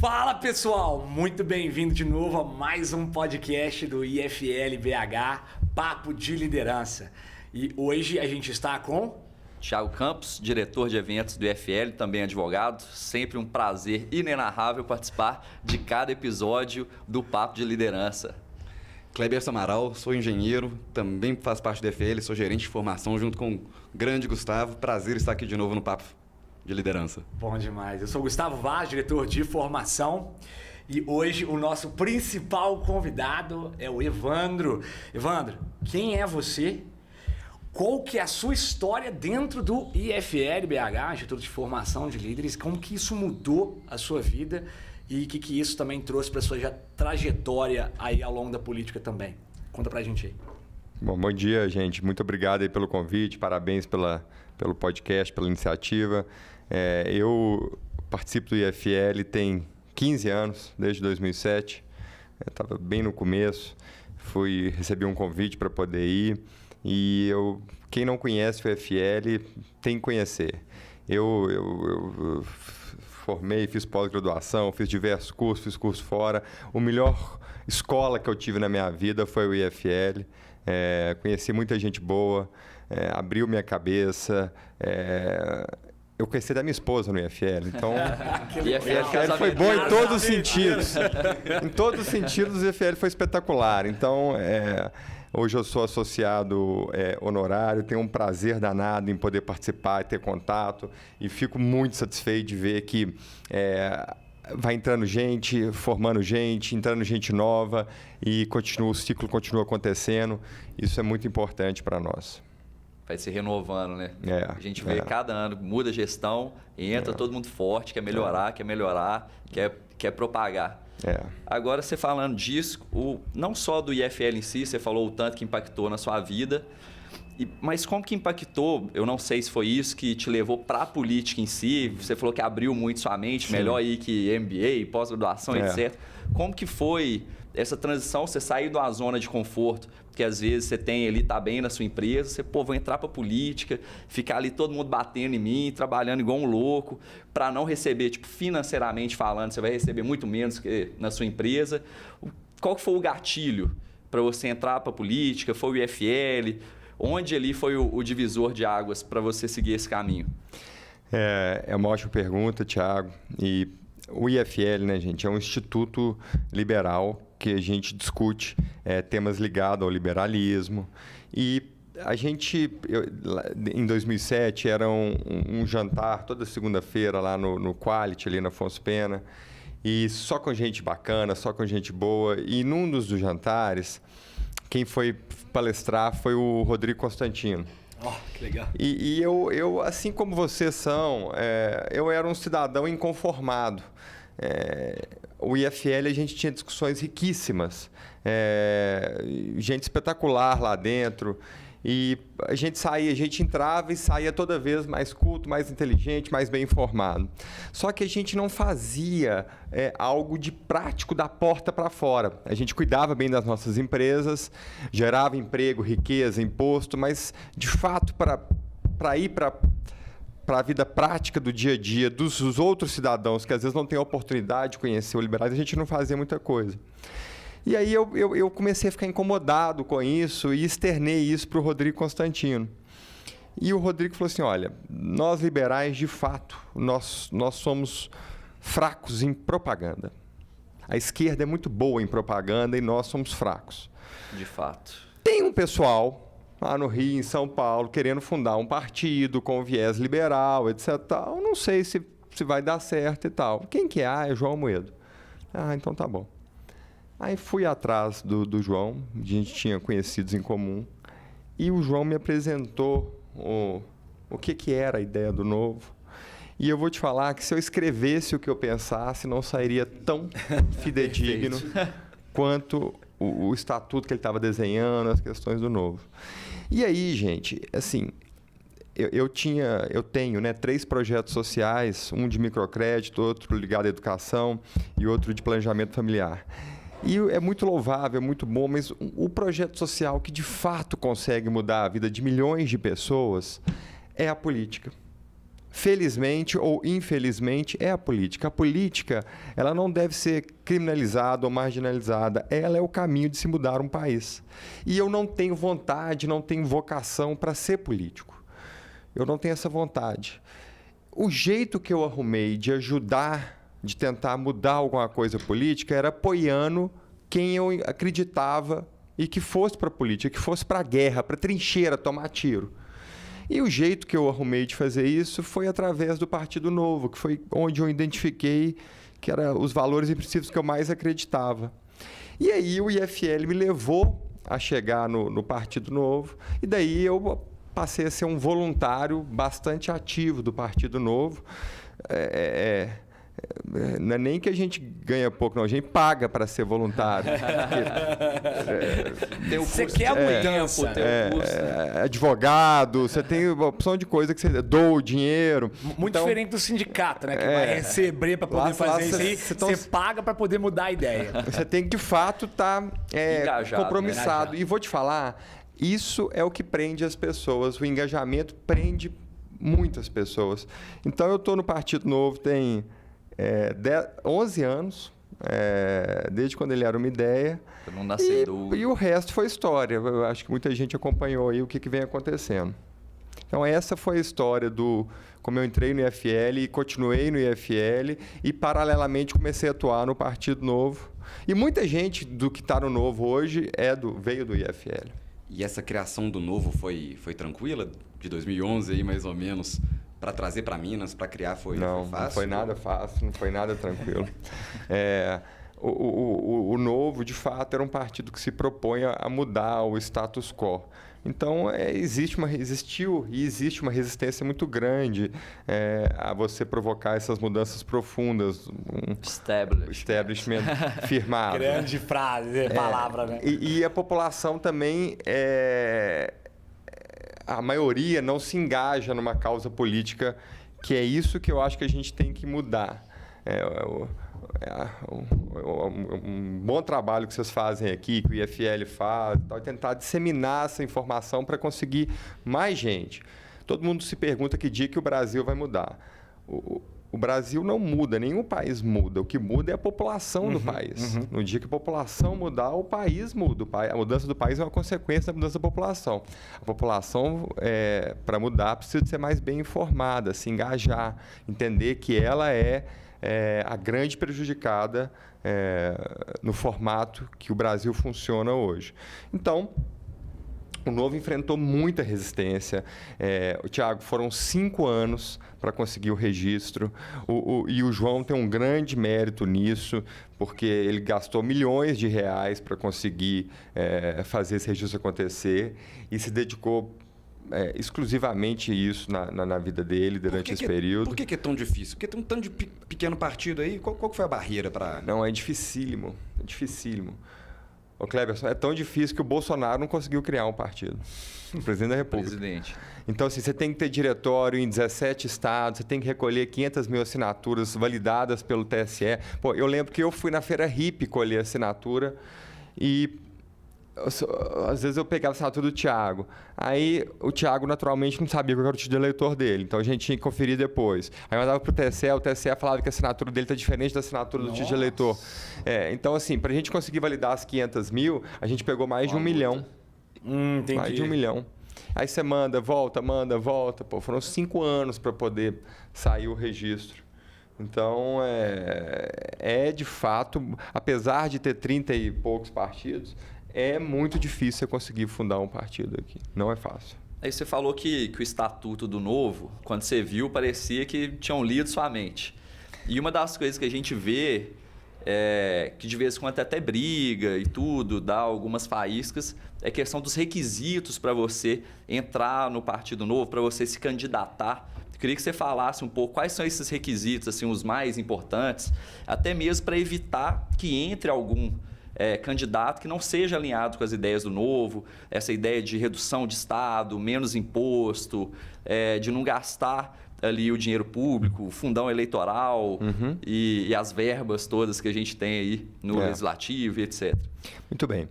Fala pessoal, muito bem-vindo de novo a mais um podcast do IFL BH, Papo de Liderança. E hoje a gente está com Thiago Campos, diretor de eventos do IFL, também advogado. Sempre um prazer inenarrável participar de cada episódio do Papo de Liderança. Kleber Samaral, sou engenheiro, também faço parte do IFL, sou gerente de formação junto com o grande Gustavo. Prazer estar aqui de novo no Papo de Liderança. Bom demais. Eu sou o Gustavo Vaz, diretor de formação. E hoje o nosso principal convidado é o Evandro. Evandro, quem é você? Qual que é a sua história dentro do IFL BH, Instituto de Formação de Líderes? Como que isso mudou a sua vida e o que isso também trouxe para a sua trajetória aí ao longo da política também? Conta pra gente aí. Bom dia, gente. Muito obrigado aí pelo convite, parabéns pelo podcast, pela iniciativa. Eu participo do IFL tem 15 anos, desde 2007. Estava bem no começo, recebi um convite para poder ir. E quem não conhece o IFL tem que conhecer. Eu formei, fiz pós-graduação, fiz diversos cursos, fiz curso fora. A melhor escola que eu tive na minha vida foi o IFL. Conheci muita gente boa, abriu minha cabeça. Eu conheci da minha esposa no IFL, então o IFL foi bom em todos os sentidos. Em todos os sentidos o IFL foi espetacular. Então, hoje eu sou associado honorário, tenho um prazer danado em poder participar e ter contato. E fico muito satisfeito de ver que vai entrando gente, formando gente, entrando gente nova e o ciclo continua acontecendo. Isso é muito importante para nós. Vai se renovando, né? A gente vê cada ano, muda a gestão, entra todo mundo forte, quer melhorar, quer propagar. Agora, você falando disso, não só do IFL em si, você falou o tanto que impactou na sua vida, mas como que impactou, eu não sei se foi isso que te levou para a política em si, você falou que abriu muito sua mente, Sim. Melhor aí que MBA, pós-graduação, etc. Como que foi essa transição, você sair de uma zona de conforto? Porque às vezes você tem ali, tá bem na sua empresa, você, vou entrar para política, ficar ali todo mundo batendo em mim, trabalhando igual um louco, para não receber, financeiramente falando, você vai receber muito menos que na sua empresa. Qual que foi o gatilho para você entrar para política? Foi o IFL? Onde ali foi o divisor de águas para você seguir esse caminho? É uma ótima pergunta, Thiago. E o IFL, né, gente, é um instituto liberal que a gente discute temas ligados ao liberalismo. E a gente, em 2007, era um jantar toda segunda-feira lá no Quality, ali na Afonso Pena, e só com gente bacana, só com gente boa. E num dos jantares, quem foi palestrar foi o Rodrigo Constantino. Que legal. E eu, assim como vocês são, eu era um cidadão inconformado. O IFL, a gente tinha discussões riquíssimas, gente espetacular lá dentro. E a gente entrava e saía toda vez mais culto, mais inteligente, mais bem informado. Só que a gente não fazia algo de prático da porta para fora. A gente cuidava bem das nossas empresas, gerava emprego, riqueza, imposto, mas, de fato, para ir para a vida prática do dia a dia dos outros cidadãos que às vezes não têm a oportunidade de conhecer o liberalismo, a gente não fazia muita coisa. E aí eu comecei a ficar incomodado com isso e externei isso para o Rodrigo Constantino. E o Rodrigo falou assim, olha, nós liberais, de fato, nós somos fracos em propaganda. A esquerda é muito boa em propaganda e nós somos fracos. De fato. Tem um pessoal lá no Rio, em São Paulo, querendo fundar um partido com viés liberal, etc. Tal. Não sei se vai dar certo e tal. Quem que é? É João Amoedo. Então tá bom. Aí fui atrás do João, a gente tinha conhecidos em comum, e o João me apresentou o que era a ideia do Novo. E eu vou te falar que se eu escrevesse o que eu pensasse, não sairia tão fidedigno quanto o estatuto que ele estava desenhando, as questões do Novo. E aí, gente, assim, eu tenho 3 projetos sociais, um de microcrédito, outro ligado à educação e outro de planejamento familiar. E é muito louvável, é muito bom, mas o projeto social que de fato consegue mudar a vida de milhões de pessoas é a política. felizmente ou infelizmente, é a política. A política, ela não deve ser criminalizada ou marginalizada. Ela é o caminho de se mudar um país. E eu não tenho vontade, não tenho vocação para ser político. Eu não tenho essa vontade. O jeito que eu arrumei de ajudar, de tentar mudar alguma coisa política, era apoiando quem eu acreditava e que fosse para a política, que fosse para a guerra, para a trincheira, tomar tiro. E o jeito que eu arrumei de fazer isso foi através do Partido Novo, que foi onde eu identifiquei que eram os valores e princípios que eu mais acreditava. E aí o IFL me levou a chegar no Partido Novo, e daí eu passei a ser um voluntário bastante ativo do Partido Novo. Não é nem que a gente ganha pouco, não. A gente paga para ser voluntário. Tem o você quer mudança. Tem o curso. Advogado, você tem uma opção de coisa que você doa o dinheiro. Muito então, diferente do sindicato, né? Que vai receber para poder fazer isso aí. Você paga para poder mudar a ideia. Você tem que, de fato, estar compromissado. Né? E vou te falar, isso é o que prende as pessoas. O engajamento prende muitas pessoas. Então, eu estou no Partido Novo, tem 11 anos, desde quando ele era uma ideia. Não nasceu e o resto foi história. Eu acho que muita gente acompanhou aí o que vem acontecendo. Então, essa foi a história do como eu entrei no IFL e continuei no IFL e, paralelamente, comecei a atuar no Partido Novo. E muita gente do que está no Novo hoje veio do IFL. E essa criação do Novo foi tranquila? De 2011, aí, mais ou menos, para trazer para Minas, para criar, foi fácil? Não foi nada fácil, não foi nada tranquilo. O Novo, de fato, era um partido que se propõe a mudar o status quo. Então, existiu e existe uma resistência muito grande a você provocar essas mudanças profundas. Establishment firmado. Grande frase, palavra, né? E a população também, a maioria não se engaja numa causa política, que é isso que eu acho que a gente tem que mudar. Um bom trabalho que vocês fazem aqui, que o IFL faz, é tentar disseminar essa informação para conseguir mais gente. Todo mundo se pergunta que dia que o Brasil vai mudar. O Brasil não muda, nenhum país muda. O que muda é a população do país. No dia que a população mudar, o país muda. A mudança do país é uma consequência da mudança da população. A população, para mudar, precisa ser mais bem informada, se engajar, entender que ela é a grande prejudicada no formato que o Brasil funciona hoje. Então, o Novo enfrentou muita resistência. Tiago, foram 5 anos para conseguir o registro. E o João tem um grande mérito nisso, porque ele gastou milhões de reais para conseguir fazer esse registro acontecer e se dedicou exclusivamente isso na vida dele durante esse período. Por que é tão difícil? Porque tem um tanto de pequeno partido aí. Qual que foi a barreira para... Não, é dificílimo. É dificílimo. Ô, Cleberson, é tão difícil que o Bolsonaro não conseguiu criar um partido. O presidente da República. Então, assim, você tem que ter diretório em 17 estados, você tem que recolher 500 mil assinaturas validadas pelo TSE. Pô, eu lembro que eu fui na Feira Hippie colher assinatura e... às vezes eu pegava a assinatura do Tiago. Aí o Tiago naturalmente não sabia qual era o título de eleitor dele. Então a gente tinha que conferir depois. Aí eu mandava para o TSE falava que a assinatura dele está diferente da assinatura do título de eleitor. Então, assim, para a gente conseguir validar as 500 mil, a gente pegou mais de 1 milhão. Entendi. Mais de 1 milhão. Aí você manda, volta. Pô, foram 5 anos para poder sair o registro. Então, de fato, apesar de ter 30 e poucos partidos, é muito difícil você conseguir fundar um partido aqui. Não é fácil. Aí você falou que o Estatuto do Novo, quando você viu, parecia que tinham lido sua mente. E uma das coisas que a gente vê, que de vez em quando até briga e tudo, dá algumas faíscas, é a questão dos requisitos para você entrar no Partido Novo, para você se candidatar. Eu queria que você falasse um pouco quais são esses requisitos, assim, os mais importantes, até mesmo para evitar que entre algum candidato que não seja alinhado com as ideias do Novo, essa ideia de redução de Estado, menos imposto, de não gastar ali o dinheiro público, o fundão eleitoral e as verbas todas que a gente tem aí no Legislativo e etc. Muito bem.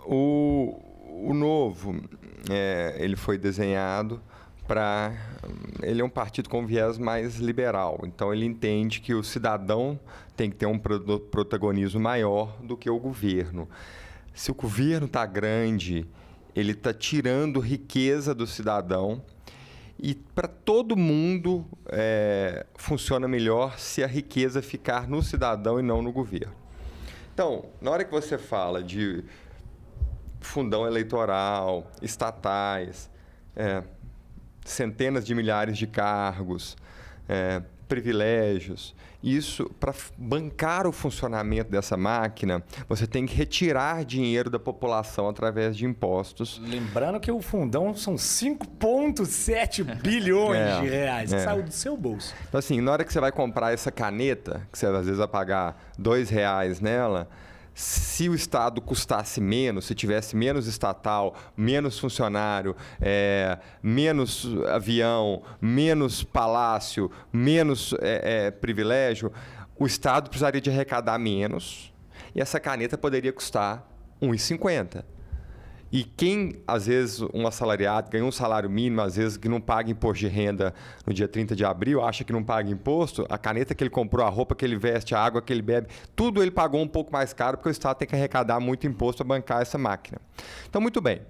O Novo, ele foi desenhado Ele é um partido com viés mais liberal, então ele entende que o cidadão tem que ter um protagonismo maior do que o governo. Se o governo está grande, ele está tirando riqueza do cidadão e para todo mundo funciona melhor se a riqueza ficar no cidadão e não no governo. Então, na hora que você fala de fundão eleitoral, estatais, centenas de milhares de cargos, privilégios. Isso, para bancar o funcionamento dessa máquina, você tem que retirar dinheiro da população através de impostos. Lembrando que o fundão são 5,7 bilhões de reais, que saiu do seu bolso. Então, assim, na hora que você vai comprar essa caneta, que você às vezes vai pagar R$2 nela, se o Estado custasse menos, se tivesse menos estatal, menos funcionário, menos avião, menos palácio, menos privilégio, o Estado precisaria de arrecadar menos e essa caneta poderia custar R$1,50. E quem, às vezes, um assalariado ganha um salário mínimo, às vezes que não paga imposto de renda no dia 30 de abril, acha que não paga imposto, a caneta que ele comprou, a roupa que ele veste, a água que ele bebe, tudo ele pagou um pouco mais caro porque o Estado tem que arrecadar muito imposto para bancar essa máquina. Então, muito bem.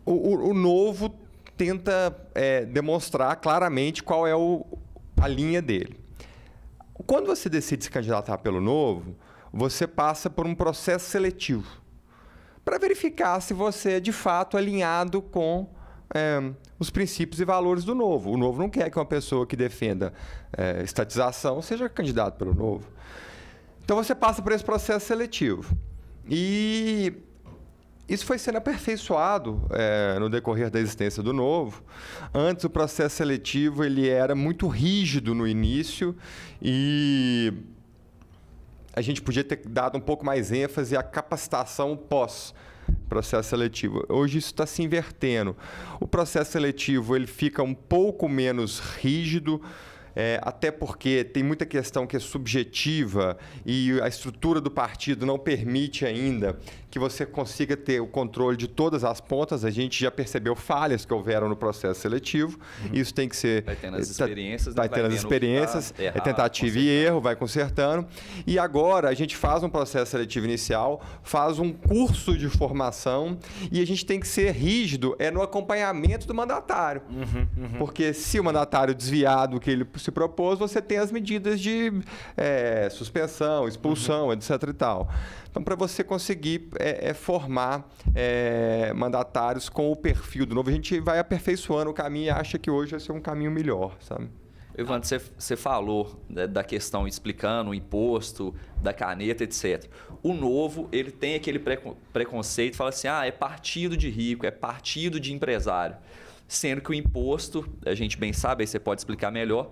O Novo tenta demonstrar claramente qual é a linha dele. Quando você decide se candidatar pelo Novo, você passa por um processo seletivo para verificar se você é de fato alinhado com os princípios e valores do Novo. O Novo não quer que uma pessoa que defenda estatização seja candidato pelo Novo. Então você passa por esse processo seletivo. E isso foi sendo aperfeiçoado no decorrer da existência do Novo. Antes, o processo seletivo ele era muito rígido no início e a gente podia ter dado um pouco mais ênfase à capacitação pós-processo seletivo. Hoje isso está se invertendo. O processo seletivo ele fica um pouco menos rígido, até porque tem muita questão que é subjetiva e a estrutura do partido não permite ainda que você consiga ter o controle de todas as pontas. A gente já percebeu falhas que houveram no processo seletivo. Isso tem que ser... Vai tendo as experiências. Vai tendo as experiências, tentativa e erro, vai consertando. E agora a gente faz um processo seletivo inicial, faz um curso de formação e a gente tem que ser rígido no acompanhamento do mandatário. Porque se o mandatário desviar do que ele se propôs, você tem as medidas de suspensão, expulsão, etc. e tal. Então, para você conseguir formar mandatários com o perfil do Novo, a gente vai aperfeiçoando o caminho e acha que hoje vai ser um caminho melhor, sabe? Evandro, você falou da questão explicando o imposto, da caneta, etc. O Novo, ele tem aquele preconceito, fala assim, é partido de rico, é partido de empresário. Sendo que o imposto, a gente bem sabe, aí você pode explicar melhor,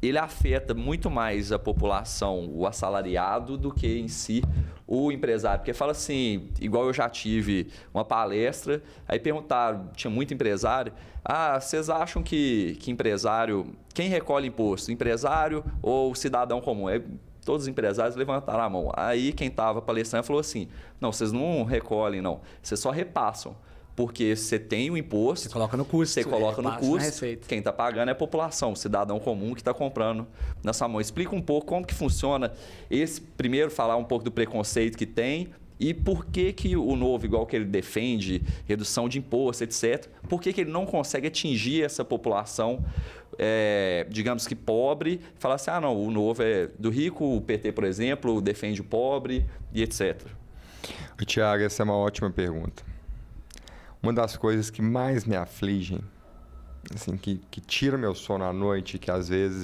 ele afeta muito mais a população, o assalariado, do que em si o empresário. Porque fala assim, igual eu já tive uma palestra, aí perguntaram, tinha muito empresário, vocês acham que empresário, quem recolhe imposto, empresário ou cidadão comum? Todos os empresários levantaram a mão. Aí quem estava palestrando falou assim, não, vocês não recolhem, não, vocês só repassam. Porque você tem o imposto... Você coloca no custo. Você coloca no custo. Quem está pagando é a população, o cidadão comum que está comprando na sua mão. Explica um pouco como que funciona primeiro falar um pouco do preconceito que tem e por que o Novo, igual que ele defende, redução de imposto, etc., por que ele não consegue atingir essa população, digamos que pobre, falar assim, não, o Novo é do rico, o PT, por exemplo, defende o pobre e etc. Tiago, essa é uma ótima pergunta. Uma das coisas que mais me afligem, assim, que tira meu sono à noite, que às vezes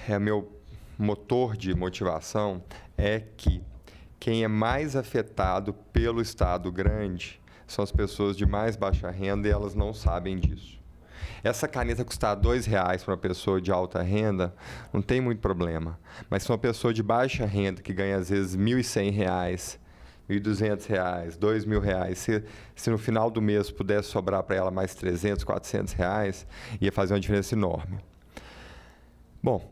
é meu motor de motivação, é que quem é mais afetado pelo Estado grande são as pessoas de mais baixa renda e elas não sabem disso. Essa caneta custar R$2 para uma pessoa de alta renda, não tem muito problema. Mas se uma pessoa de baixa renda, que ganha às vezes R$1.100, R$1.200, R$2.000, se no final do mês pudesse sobrar para ela mais R$300, R$400, ia fazer uma diferença enorme. Bom,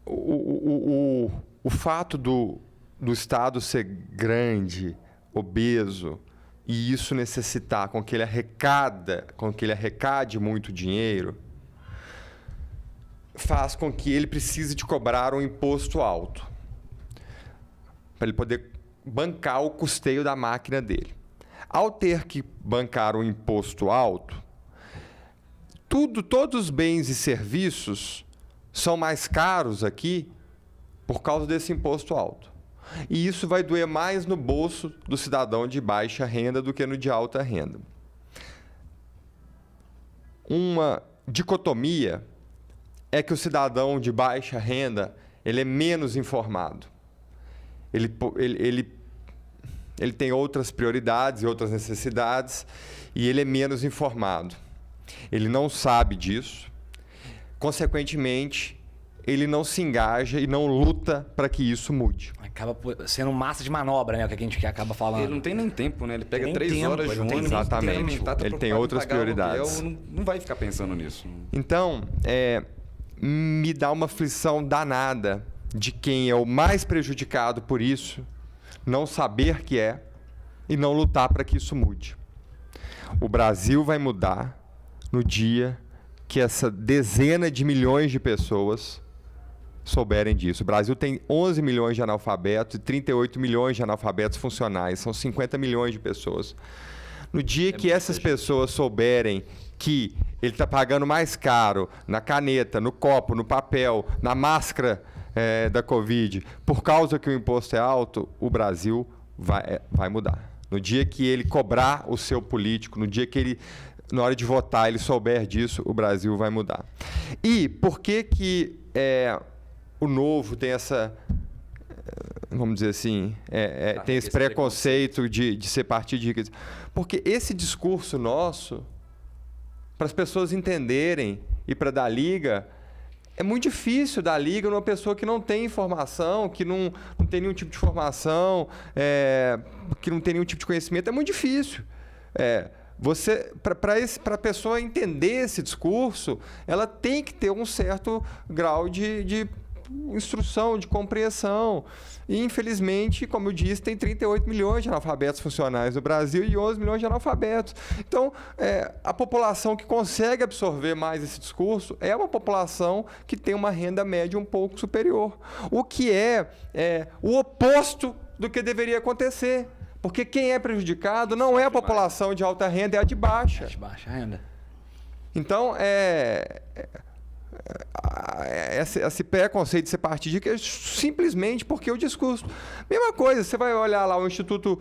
o fato do Estado ser grande, obeso e isso necessitar com que ele arrecade muito dinheiro, faz com que ele precise de cobrar um imposto alto para ele poder bancar o custeio da máquina dele. Ao ter que bancar um imposto alto, todos os bens e serviços são mais caros aqui por causa desse imposto alto. E isso vai doer mais no bolso do cidadão de baixa renda do que no de alta renda. Uma dicotomia é que o cidadão de baixa renda ele é menos informado. Ele tem outras prioridades e outras necessidades e ele é menos informado. Ele não sabe disso. Consequentemente, ele não se engaja e não luta para que isso mude. Acaba sendo massa de manobra, né? O que a gente acaba falando. Ele não tem nem tempo, né? Ele pega 3 horas junto. Exatamente. Ele tem outras prioridades. Não vai ficar pensando nisso. Então, me dá uma aflição danada de quem é o mais prejudicado por isso, não saber que é e não lutar para que isso mude. O Brasil vai mudar no dia que essa dezena de milhões de pessoas souberem disso. O Brasil tem 11 milhões de analfabetos e 38 milhões de analfabetos funcionais. São 50 milhões de pessoas. No dia que essas pessoas souberem que ele está pagando mais caro na caneta, no copo, no papel, na máscara da Covid, por causa que o imposto é alto, o Brasil vai mudar. No dia que ele cobrar o seu político, no dia que ele, na hora de votar, ele souber disso, o Brasil vai mudar. E por que o Novo tem essa, vamos dizer assim, tem esse preconceito de ser partido de riqueza? Porque esse discurso nosso, para as pessoas entenderem e para dar liga, é muito difícil dar liga numa pessoa que não tem informação, que não tem nenhum tipo de formação, que não tem nenhum tipo de conhecimento. É muito difícil. Para a pessoa entender esse discurso, ela tem que ter um certo grau de instrução, de compreensão. E, infelizmente, como eu disse, tem 38 milhões de analfabetos funcionais no Brasil e 11 milhões de analfabetos. Então, a população que consegue absorver mais esse discurso é uma população que tem uma renda média um pouco superior. O que é o oposto do que deveria acontecer. Porque quem é prejudicado não é a população de alta renda, é a de baixa. De baixa renda. Então, esse preconceito de ser partidista é simplesmente porque o discurso. Mesma coisa, você vai olhar lá o Instituto,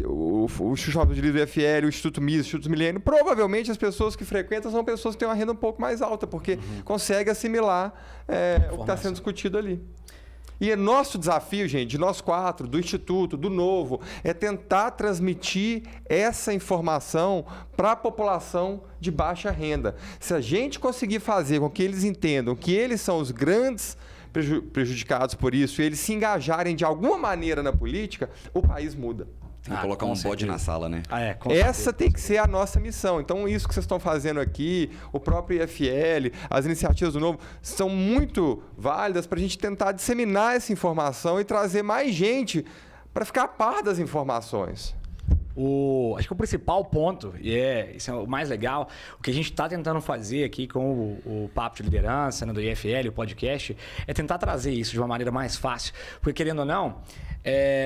o Shopping de Livro IFL, o Instituto Mises, o Instituto Milênio, provavelmente as pessoas que frequentam são pessoas que têm uma renda um pouco mais alta, porque conseguem assimilar o que está sendo discutido ali. E nosso desafio, gente, de nós 4, do Instituto, do Novo, é tentar transmitir essa informação para a população de baixa renda. Se a gente conseguir fazer com que eles entendam que eles são os grandes prejudicados por isso e eles se engajarem de alguma maneira na política, o país muda. Tem que colocar um bode na sala, né? Essa tem que ser a nossa missão. Então, isso que vocês estão fazendo aqui, o próprio IFL, as iniciativas do Novo, são muito válidas para a gente tentar disseminar essa informação e trazer mais gente para ficar a par das informações. Acho que o principal ponto, e isso é o mais legal, o que a gente está tentando fazer aqui com o Papo de Liderança, do IFL, o podcast, é tentar trazer isso de uma maneira mais fácil. Porque, querendo ou não,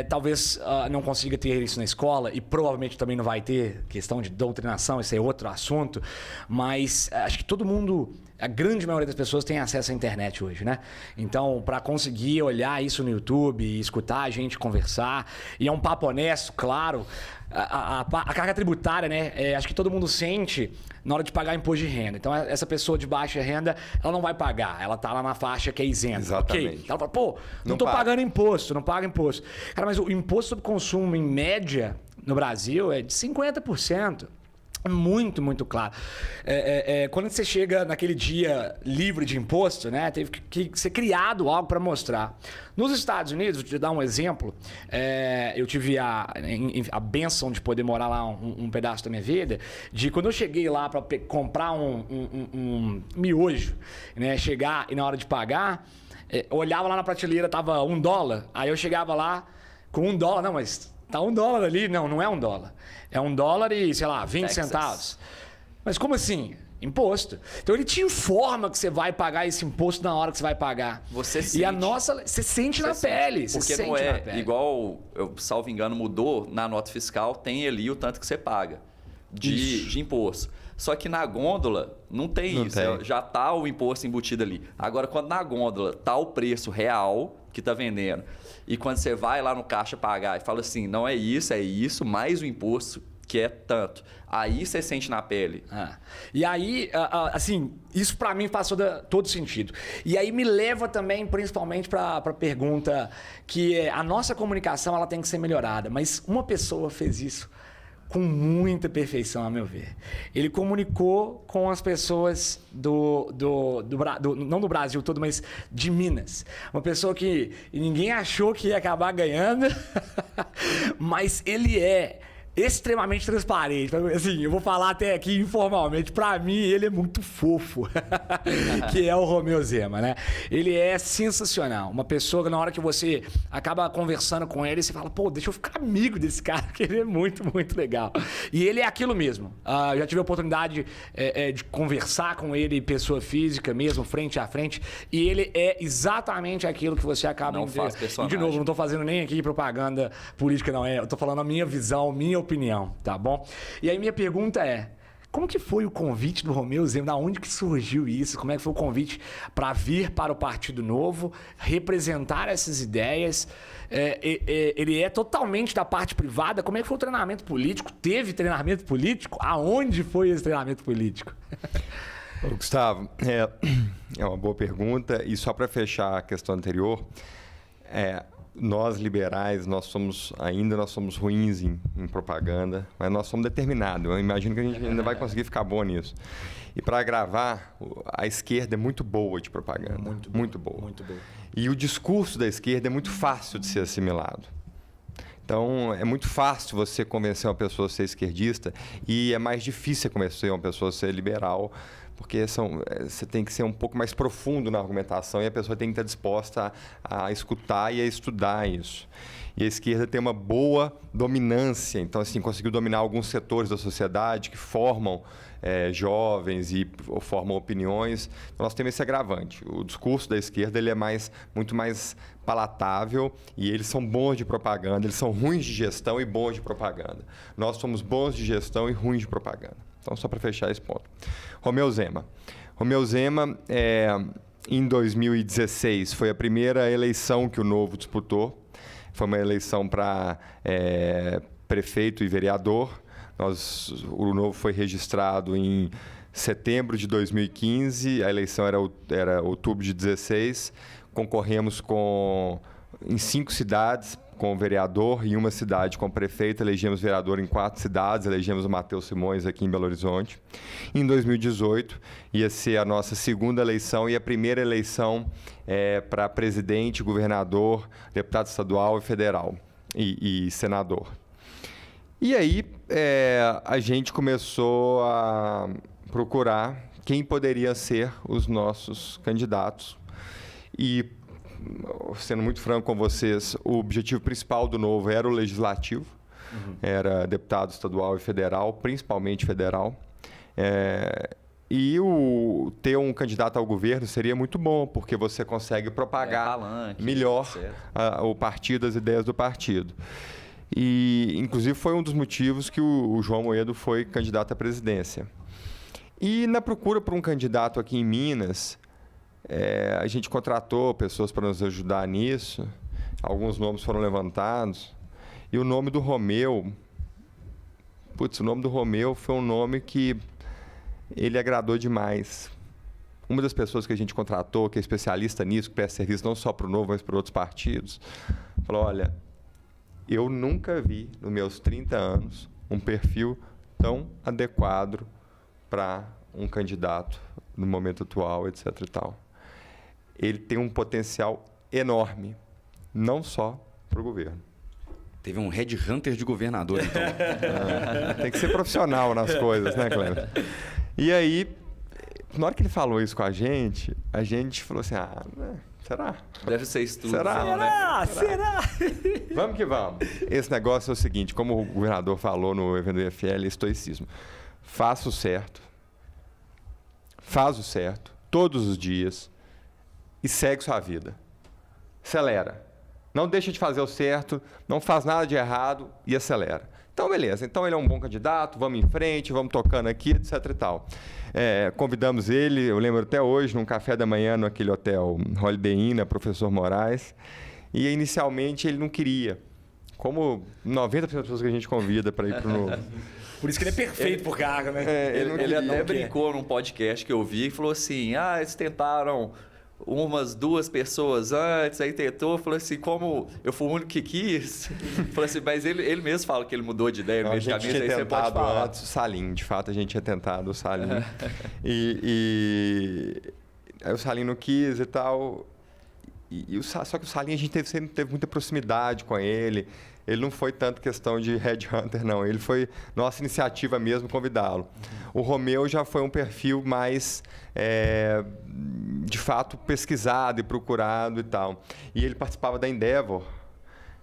talvez não consiga ter isso na escola e provavelmente também não vai ter questão de doutrinação, isso é outro assunto, mas acho que todo mundo, a grande maioria das pessoas tem acesso à internet hoje, né? Então, para conseguir olhar isso no YouTube, escutar a gente conversar, e é um papo honesto, claro, a carga tributária, né? Acho que todo mundo sente na hora de pagar imposto de renda. Então, essa pessoa de baixa renda, ela não vai pagar. Ela tá lá na faixa que é isenta. Exatamente. Okay. Ela fala, não tô pagando imposto, não paga imposto. Cara, mas o imposto sobre consumo, em média, no Brasil, é de 50%. Muito, muito claro. Quando você chega naquele dia livre de imposto, né, teve que ser criado algo para mostrar. Nos Estados Unidos, vou te dar um exemplo, eu tive a bênção de poder morar lá um pedaço da minha vida, de quando eu cheguei lá para comprar um miojo, né, chegar e na hora de pagar, olhava lá na prateleira, tava $1, aí eu chegava lá com $1, não, mas tá $1 ali. Não é $1. É $1 e, sei lá, 20 centavos. Mas como assim? Imposto. Então ele te informa que você vai pagar esse imposto na hora que você vai pagar. Você sente. E a nossa, você sente na pele. Porque não é igual, eu salvo engano, mudou na nota fiscal, tem ali o tanto que você paga de imposto. Só que na gôndola não tem isso. Já tá o imposto embutido ali. Agora, quando na gôndola tá o preço real que tá vendendo, e quando você vai lá no caixa pagar e fala assim, não é isso, mais o imposto, que é tanto. Aí você sente na pele. E aí, assim, isso para mim faz todo sentido. E aí me leva também, principalmente, para a pergunta que a nossa comunicação ela tem que ser melhorada. Mas uma pessoa fez isso com muita perfeição, a meu ver. Ele comunicou com as pessoas não do Brasil todo, mas de Minas. Uma pessoa que ninguém achou que ia acabar ganhando, mas ele é extremamente transparente. Assim, eu vou falar até aqui informalmente. Para mim, ele é muito fofo. Que é o Romeu Zema, né? Ele é sensacional. Uma pessoa que na hora que você acaba conversando com ele, você fala, pô, deixa eu ficar amigo desse cara, que ele é muito, muito legal. E ele é aquilo mesmo. Já tive a oportunidade de conversar com ele, pessoa física mesmo, frente a frente. E ele é exatamente aquilo que você acaba não faz personagem. E de novo, não tô fazendo nem aqui propaganda política, não é. Eu tô falando a minha visão, minha opinião, tá bom? E aí minha pergunta é, como que foi o convite do Romeu Zema? Da onde que surgiu isso? Como é que foi o convite para vir para o Partido Novo, representar essas ideias? Ele é totalmente da parte privada. Como é que foi o treinamento político? Teve treinamento político? Aonde foi esse treinamento político? Gustavo, é uma boa pergunta. E só para fechar a questão anterior, nós liberais, nós somos ruins em propaganda, mas nós somos determinados. Eu imagino que a gente ainda vai conseguir ficar bom nisso. E para agravar, a esquerda é muito boa de propaganda. Muito boa. E o discurso da esquerda é muito fácil de ser assimilado. Então, é muito fácil você convencer uma pessoa a ser esquerdista e é mais difícil convencer uma pessoa a ser liberal, porque você tem que ser um pouco mais profundo na argumentação e a pessoa tem que estar disposta a escutar e a estudar isso. E a esquerda tem uma boa dominância, então assim, conseguiu dominar alguns setores da sociedade que formam jovens e formam opiniões. Então, nós temos esse agravante. O discurso da esquerda ele é muito mais palatável e eles são bons de propaganda, eles são ruins de gestão e bons de propaganda. Nós somos bons de gestão e ruins de propaganda. Então, só para fechar esse ponto. Romeu Zema, em 2016, foi a primeira eleição que o Novo disputou. Foi uma eleição para prefeito e vereador. O Novo foi registrado em setembro de 2015, a eleição era outubro de 2016. Concorremos em 5 cidades com vereador e uma cidade com prefeito. Elegemos vereador em 4 cidades, elegemos o Matheus Simões aqui em Belo Horizonte. Em 2018, ia ser a nossa segunda eleição e a primeira eleição para presidente, governador, deputado estadual e federal e senador. E aí a gente começou a procurar quem poderia ser os nossos candidatos. E, sendo muito franco com vocês, o objetivo principal do Novo era o legislativo, era deputado estadual e federal, principalmente federal. E ter um candidato ao governo seria muito bom, porque você consegue propagar melhor o partido, as ideias do partido. E, inclusive, foi um dos motivos que o João Moedo foi candidato à presidência. E, na procura por um candidato aqui em Minas, a gente contratou pessoas para nos ajudar nisso. Alguns nomes foram levantados. E o nome do Romeu... o nome do Romeu foi um nome que ele agradou demais. Uma das pessoas que a gente contratou, que é especialista nisso, que presta serviço não só para o Novo, mas para outros partidos, falou, olha... Eu nunca vi, nos meus 30 anos, um perfil tão adequado para um candidato no momento atual, etc. e tal. Ele tem um potencial enorme, não só para o governo. Teve um headhunter de governador, então. Tem que ser profissional nas coisas, né, Cleber? E aí, na hora que ele falou isso com a gente falou assim, Será? Deve ser estudo. Será? Vamos que vamos. Esse negócio é o seguinte, como o governador falou no evento do IFL, estoicismo. Faça o certo. Faz o certo, todos os dias, e segue sua vida. Acelera. Não deixa de fazer o certo, não faz nada de errado e acelera. Então, beleza. Então, ele é um bom candidato, vamos em frente, vamos tocando aqui, etc e tal. Convidamos ele, eu lembro até hoje, num café da manhã naquele hotel Holiday Inn, na Professor Moraes, e inicialmente ele não queria. Como 90% das pessoas que a gente convida para ir para o Novo. Por isso que ele é perfeito pro cargo, né? Ele até brincou num podcast que eu vi e falou assim, eles tentaram umas 2 pessoas antes, aí tentou, falou assim, como eu fui o único que quis, falou assim, mas ele mesmo fala que ele mudou de ideia no meio de caminho, aí você pode falar. Antes o Salim, de fato a gente tinha tentado o Salim, aí o Salim não quis e tal, só que o Salim a gente sempre teve muita proximidade com ele não foi tanto questão de headhunter, não. Ele foi nossa iniciativa mesmo convidá-lo. O Romeu já foi um perfil mais, de fato, pesquisado e procurado e tal. E ele participava da Endeavor.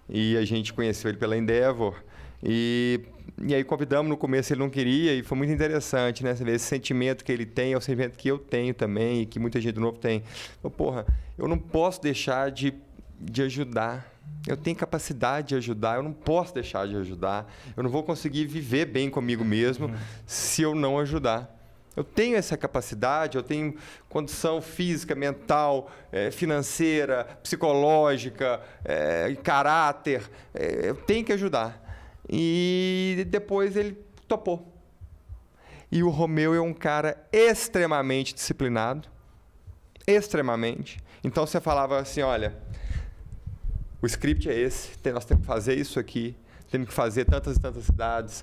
E a gente conheceu ele pela Endeavor. E aí convidamos no começo, ele não queria. E foi muito interessante, né? Você vê esse sentimento que ele tem, é o sentimento que eu tenho também e que muita gente do Novo tem. Eu não posso deixar de ajudar. Eu tenho capacidade de ajudar, eu não posso deixar de ajudar. Eu não vou conseguir viver bem comigo mesmo se eu não ajudar. Eu tenho essa capacidade, eu tenho condição física, mental, financeira, psicológica, caráter. Eu tenho que ajudar. E depois ele topou. E o Romeu é um cara extremamente disciplinado. Extremamente. Então você falava assim, olha... O script é esse, nós temos que fazer isso aqui, temos que fazer tantas e tantas cidades,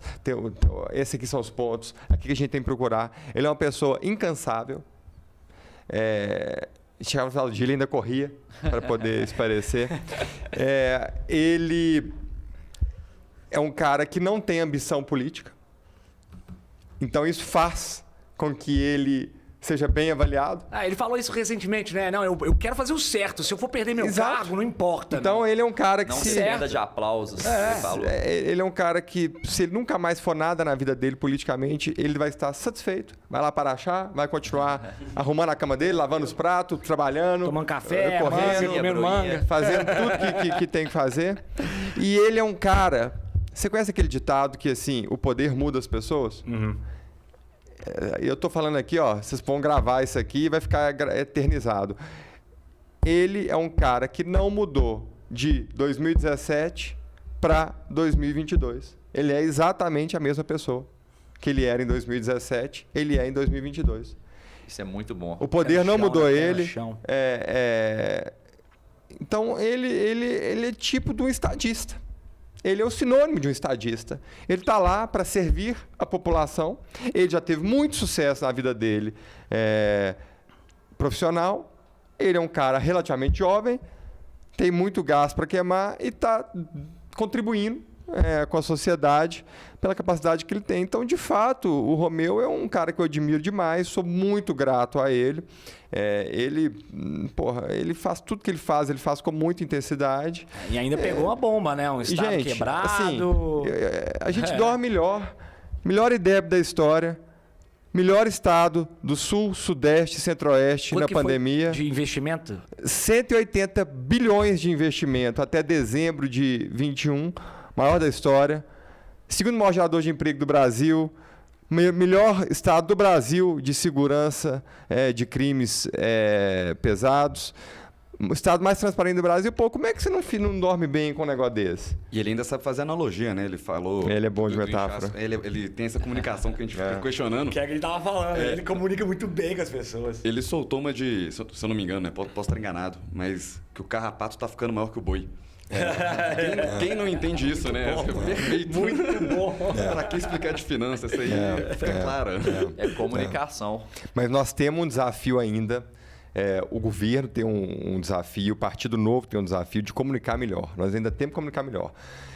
esses aqui são os pontos, aqui que a gente tem que procurar. Ele é uma pessoa incansável. Chegava no final do dia, ele ainda corria para poder esparecer. Ele é um cara que não tem ambição política. Então, isso faz com que ele seja bem avaliado. Ele falou isso recentemente, né? Não, eu quero fazer o certo. Se eu for perder meu cargo, não importa. Então, ele é um cara que... Não se renda de aplausos, ele falou. Ele é um cara que, se ele nunca mais for nada na vida dele politicamente, ele vai estar satisfeito. Vai lá para achar, vai continuar arrumando a cama dele, lavando os pratos, trabalhando. Tomando café, correndo, comendo manga. Fazendo tudo que tem que fazer. E ele é um cara... Você conhece aquele ditado que, assim, o poder muda as pessoas? Eu estou falando aqui, vocês vão gravar isso aqui e vai ficar eternizado. Ele é um cara que não mudou de 2017 para 2022. Ele é exatamente a mesma pessoa que ele era em 2017, ele é em 2022. Isso é muito bom. O poder não mudou ele. Então, ele é tipo de um estadista. Ele é o sinônimo de um estadista. Ele está lá para servir a população. Ele já teve muito sucesso na vida dele profissional. Ele é um cara relativamente jovem, tem muito gás para queimar e está contribuindo com a sociedade pela capacidade que ele tem. Então, de fato, o Romeu é um cara que eu admiro demais, sou muito grato a ele. Ele faz tudo que ele faz com muita intensidade. E ainda pegou uma bomba, né? Um estado quebrado. Assim, a gente dorme melhor IDEB da história, melhor estado do Sul, Sudeste, Centro-Oeste na pandemia. De investimento? 180 bilhões de investimento até dezembro de 21, maior da história. Segundo maior gerador de emprego do Brasil, melhor estado do Brasil de segurança de crimes pesados, o estado mais transparente do Brasil. Pô, como é que você não dorme bem com um negócio desse? E ele ainda sabe fazer analogia, né? Ele falou... Ele é bom de metáfora. Ele tem essa comunicação que a gente fica questionando. Que é que ele tava falando, ele comunica muito bem com as pessoas. Ele soltou uma de, se eu não me engano, né? Posso estar enganado, mas que o carrapato tá ficando maior que o boi. Quem não entende isso, né? Perfeito. Muito bom. Para que explicar de finanças? Isso aí fica claro. É comunicação. Mas nós temos um desafio ainda O governo tem um desafio, o Partido Novo tem um desafio de comunicar melhor. Nós ainda temos que comunicar melhor.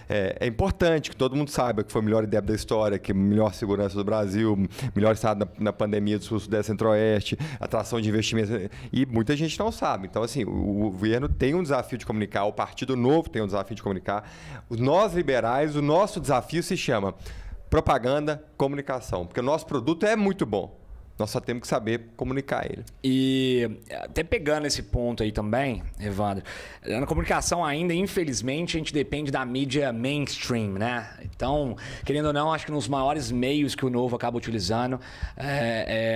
É importante que todo mundo saiba que foi a melhor IDEB da história, que melhor segurança do Brasil, melhor estado na pandemia do Sul-Sudeste Centro-Oeste, atração de investimentos, e muita gente não sabe. Então, assim, o governo tem um desafio de comunicar, o Partido Novo tem um desafio de comunicar. Nós, liberais, o nosso desafio se chama propaganda, comunicação, porque o nosso produto é muito bom. Nós só temos que saber comunicar ele. E até pegando esse ponto aí também, Evandro, na comunicação ainda, infelizmente, a gente depende da mídia mainstream, né? Então, querendo ou não, acho que nos maiores meios que o Novo acaba utilizando,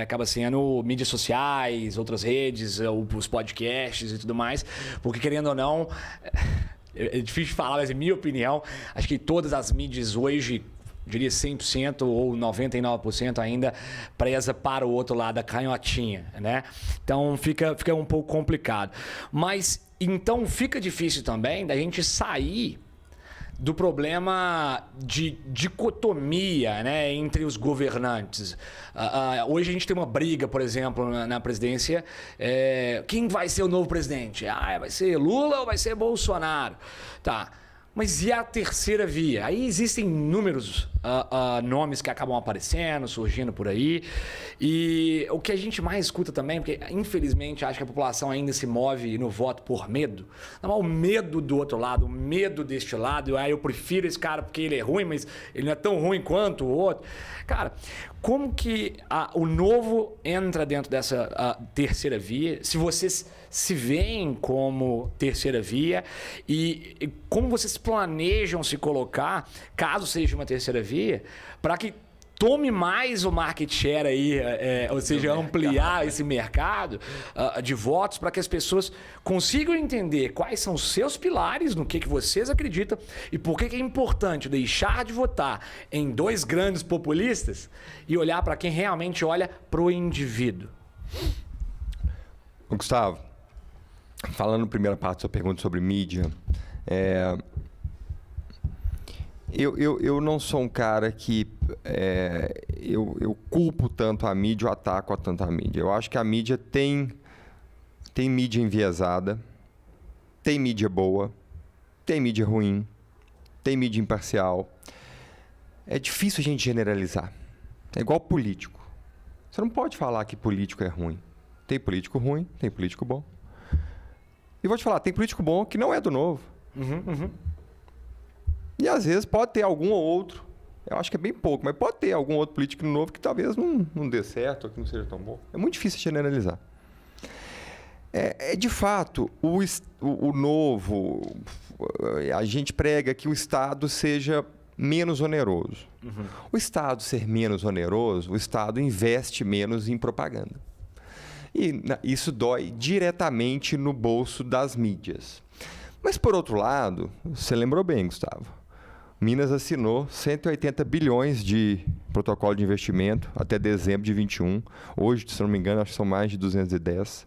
acaba sendo mídias sociais, outras redes, os podcasts e tudo mais, porque querendo ou não, é difícil de falar, mas em minha opinião, acho que todas as mídias hoje, diria 100% ou 99% ainda preza para o outro lado da canhotinha, né? Então fica um pouco complicado. Mas então fica difícil também da gente sair do problema de dicotomia, né, entre os governantes. Hoje a gente tem uma briga, por exemplo, na presidência. Quem vai ser o novo presidente? Vai ser Lula ou vai ser Bolsonaro? Tá. Mas e a terceira via? Aí existem inúmeros nomes que acabam aparecendo, surgindo por aí. E o que a gente mais escuta também, porque infelizmente acho que a população ainda se move no voto por medo. Não, o medo do outro lado, o medo deste lado. Eu prefiro esse cara porque ele é ruim, mas ele não é tão ruim quanto o outro. Cara, como que o Novo entra dentro dessa terceira via? Se vocês se veem como terceira via e como vocês planejam se colocar, caso seja uma terceira via, para que tome mais o market share aí, ou seja, ampliar esse mercado de votos para que as pessoas consigam entender quais são os seus pilares, no que vocês acreditam e por que é importante deixar de votar em dois grandes populistas e olhar para quem realmente olha para o indivíduo. Gustavo, falando na primeira parte da sua pergunta sobre mídia, eu não sou um cara que eu culpo tanto a mídia ou ataco tanto a mídia. Eu acho que a mídia tem mídia enviesada, tem mídia boa, tem mídia ruim, tem mídia imparcial. É difícil a gente generalizar. É igual político. Você não pode falar que político é ruim. Tem político ruim, tem político bom. E vou te falar, tem político bom que não é do Novo. E às vezes pode ter algum ou outro, eu acho que é bem pouco, mas pode ter algum outro político novo que talvez não dê certo ou que não seja tão bom. É muito difícil generalizar. De fato, o Novo, a gente prega que o Estado seja menos oneroso. O Estado ser menos oneroso, o Estado investe menos em propaganda. E isso dói diretamente no bolso das mídias. Mas, por outro lado, você lembrou bem, Gustavo, Minas assinou 180 bilhões de protocolo de investimento até dezembro de 21. Hoje, se não me engano, acho que são mais de 210.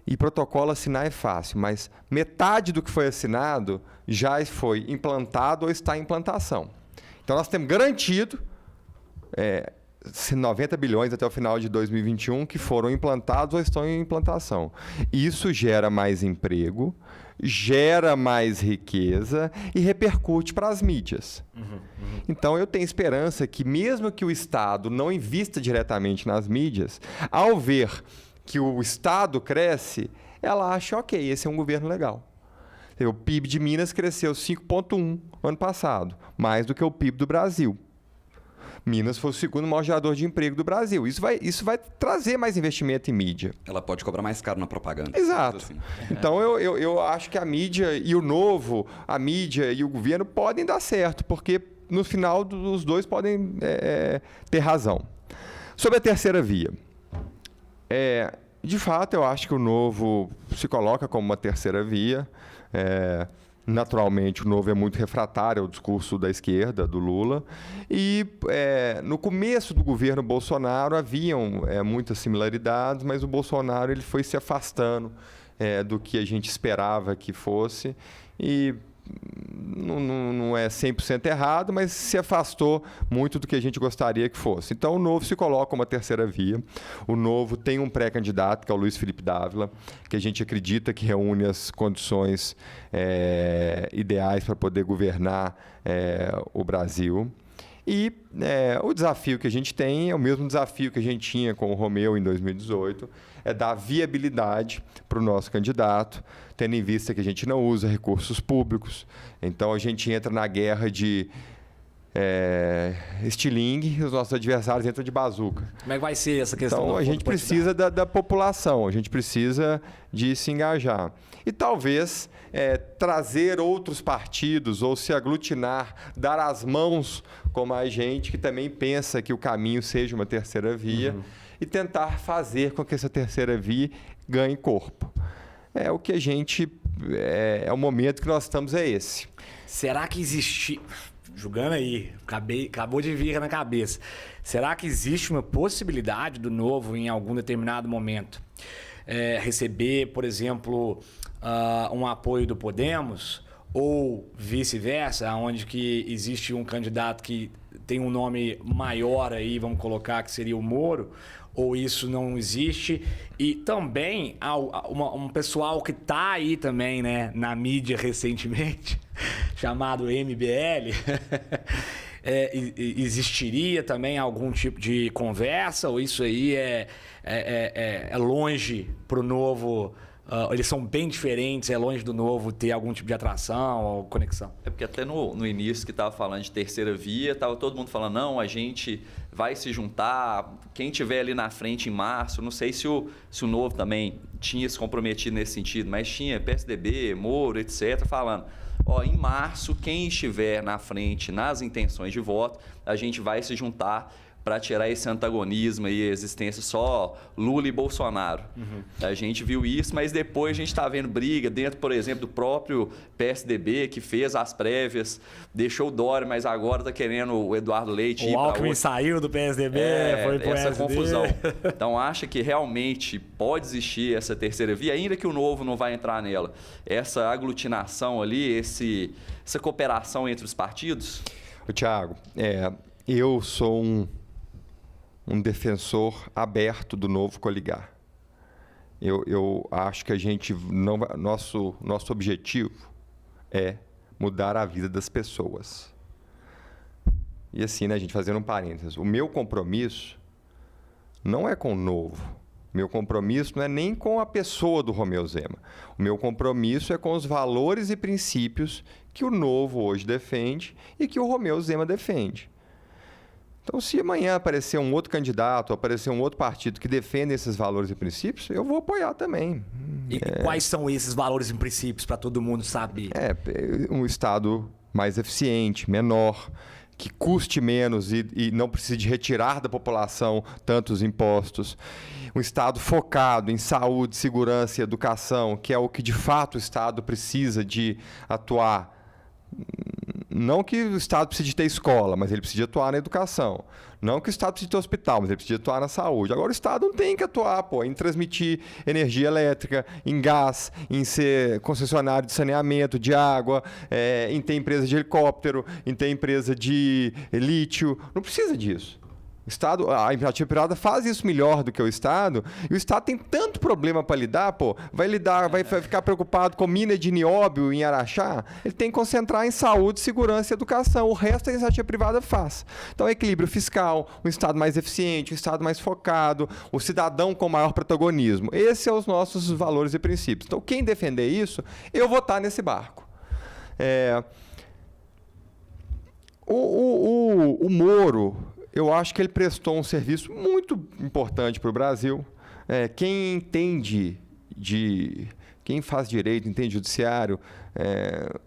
E protocolo assinar é fácil, mas metade do que foi assinado já foi implantado ou está em implantação. Então, nós temos garantido 90 bilhões até o final de 2021 que foram implantados ou estão em implantação. Isso gera mais emprego, gera mais riqueza e repercute para as mídias. Então, eu tenho esperança que, mesmo que o Estado não invista diretamente nas mídias, ao ver que o Estado cresce, ela acha, ok, esse é um governo legal. O PIB de Minas cresceu 5,1% ano passado, mais do que o PIB do Brasil. Minas foi o segundo maior gerador de emprego do Brasil. Isso vai trazer mais investimento em mídia. Ela pode cobrar mais caro na propaganda. Exato. Assim. Então, eu acho que a mídia e o Novo, a mídia e o governo podem dar certo, porque no final os dois podem ter razão. Sobre a terceira via. De fato, eu acho que o Novo se coloca como uma terceira via. Naturalmente, o Novo é muito refratário ao discurso da esquerda, do Lula. E no começo do governo Bolsonaro haviam muitas similaridades, mas o Bolsonaro ele foi se afastando do que a gente esperava que fosse. E não é 100% errado, mas se afastou muito do que a gente gostaria que fosse. Então, o Novo se coloca uma terceira via. O Novo tem um pré-candidato, que é o Luiz Felipe Dávila, que a gente acredita que reúne as condições ideais para poder governar o Brasil. E o desafio que a gente tem é o mesmo desafio que a gente tinha com o Romeu em 2018, é dar viabilidade para o nosso candidato, tendo em vista que a gente não usa recursos públicos. Então, a gente entra na guerra de estilingue e os nossos adversários entram de bazuca. Como é que vai ser essa questão? Então, a gente precisa da população, a gente precisa de se engajar. E talvez trazer outros partidos ou se aglutinar, dar as mãos como a gente que também pensa que o caminho seja uma terceira via e tentar fazer com que essa terceira via ganhe corpo. É o que a gente... o momento que nós estamos esse. Será que existe... Julgando aí, acabou de vir na cabeça. Será que existe uma possibilidade do Novo, em algum determinado momento, receber, por exemplo, um apoio do Podemos, ou vice-versa, onde que existe um candidato que tem um nome maior aí, vamos colocar, que seria o Moro, ou isso não existe? E também um pessoal que está aí também, né, na mídia recentemente, chamado MBL, existiria também algum tipo de conversa, ou isso aí é longe para o Novo? Eles são bem diferentes, é longe do Novo ter algum tipo de atração ou conexão? É porque até no início que estava falando de terceira via, estava todo mundo falando, não, a gente vai se juntar, quem tiver ali na frente em março, não sei se o Novo também tinha se comprometido nesse sentido, mas tinha PSDB, Moro, etc., falando, em março, quem estiver na frente nas intenções de voto, a gente vai se juntar para tirar esse antagonismo e existência só Lula e Bolsonaro. A gente viu isso, mas depois a gente está vendo briga dentro, por exemplo, do próprio PSDB, que fez as prévias, deixou o Dória, mas agora está querendo o Eduardo Leite ir para outro. O Alckmin saiu do PSDB, foi para o essa confusão. Então, acha que realmente pode existir essa terceira via, ainda que o Novo não vai entrar nela? Essa aglutinação ali, essa cooperação entre os partidos? Tiago, eu sou um defensor aberto do Novo coligar. Eu acho que a gente nosso objetivo é mudar a vida das pessoas. E assim, né, gente, fazendo um parênteses, o meu compromisso não é com o Novo. O meu compromisso não é nem com a pessoa do Romeu Zema. O meu compromisso é com os valores e princípios que o Novo hoje defende e que o Romeu Zema defende. Então, se amanhã aparecer um outro candidato, aparecer um outro partido que defenda esses valores e princípios, eu vou apoiar também. E quais são esses valores e princípios para todo mundo saber? Um Estado mais eficiente, menor, que custe menos e não precise de retirar da população tantos impostos. Um Estado focado em saúde, segurança e educação, que é o que de fato o Estado precisa de atuar. Não que o Estado precise ter escola, mas ele precisa atuar na educação. Não que o Estado precise ter hospital, mas ele precisa atuar na saúde. Agora, o Estado não tem que atuar em transmitir energia elétrica, em gás, em ser concessionário de saneamento, de água, em ter empresa de helicóptero, em ter empresa de lítio. Não precisa disso. A iniciativa privada faz isso melhor do que o Estado, e o Estado tem tanto problema para lidar, vai ficar preocupado com mina de nióbio em Araxá, ele tem que concentrar em saúde, segurança e educação, o resto a iniciativa privada faz. Então, equilíbrio fiscal, um Estado mais eficiente, um Estado mais focado, o cidadão com maior protagonismo. Esses são os nossos valores e princípios. Então, quem defender isso, eu vou estar nesse barco. O Moro, eu acho que ele prestou um serviço muito importante para o Brasil. Quem entende quem faz direito, entende judiciário,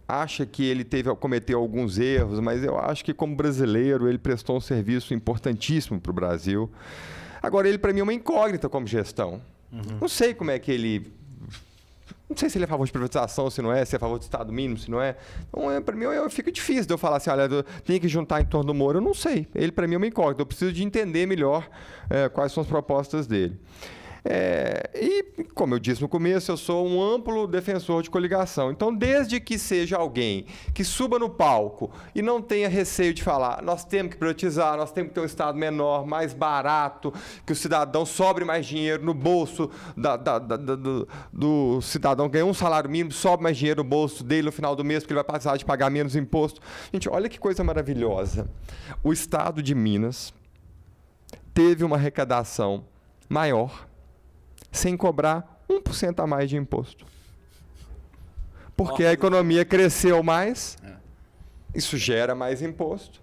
acha que ele cometeu alguns erros, mas eu acho que, como brasileiro, ele prestou um serviço importantíssimo para o Brasil. Agora, ele, para mim, é uma incógnita como gestão. Não sei como é que ele... Não sei se ele é a favor de privatização, se não é, se é a favor do Estado mínimo, se não é. Então, para mim, fica difícil de eu falar assim, olha, tem que juntar em torno do Moro. Eu não sei. Ele, para mim, é uma incógnita. Eu preciso de entender melhor quais são as propostas dele. E, como eu disse no começo, eu sou um amplo defensor de coligação. Então, desde que seja alguém que suba no palco e não tenha receio de falar, nós temos que privatizar, nós temos que ter um Estado menor, mais barato, que o cidadão sobre mais dinheiro no bolso do cidadão, ganha um salário mínimo, sobe mais dinheiro no bolso dele no final do mês, porque ele vai precisar de pagar menos imposto. Gente, olha que coisa maravilhosa. O Estado de Minas teve uma arrecadação maior sem cobrar 1% a mais de imposto. Porque a economia cresceu mais, isso gera mais imposto.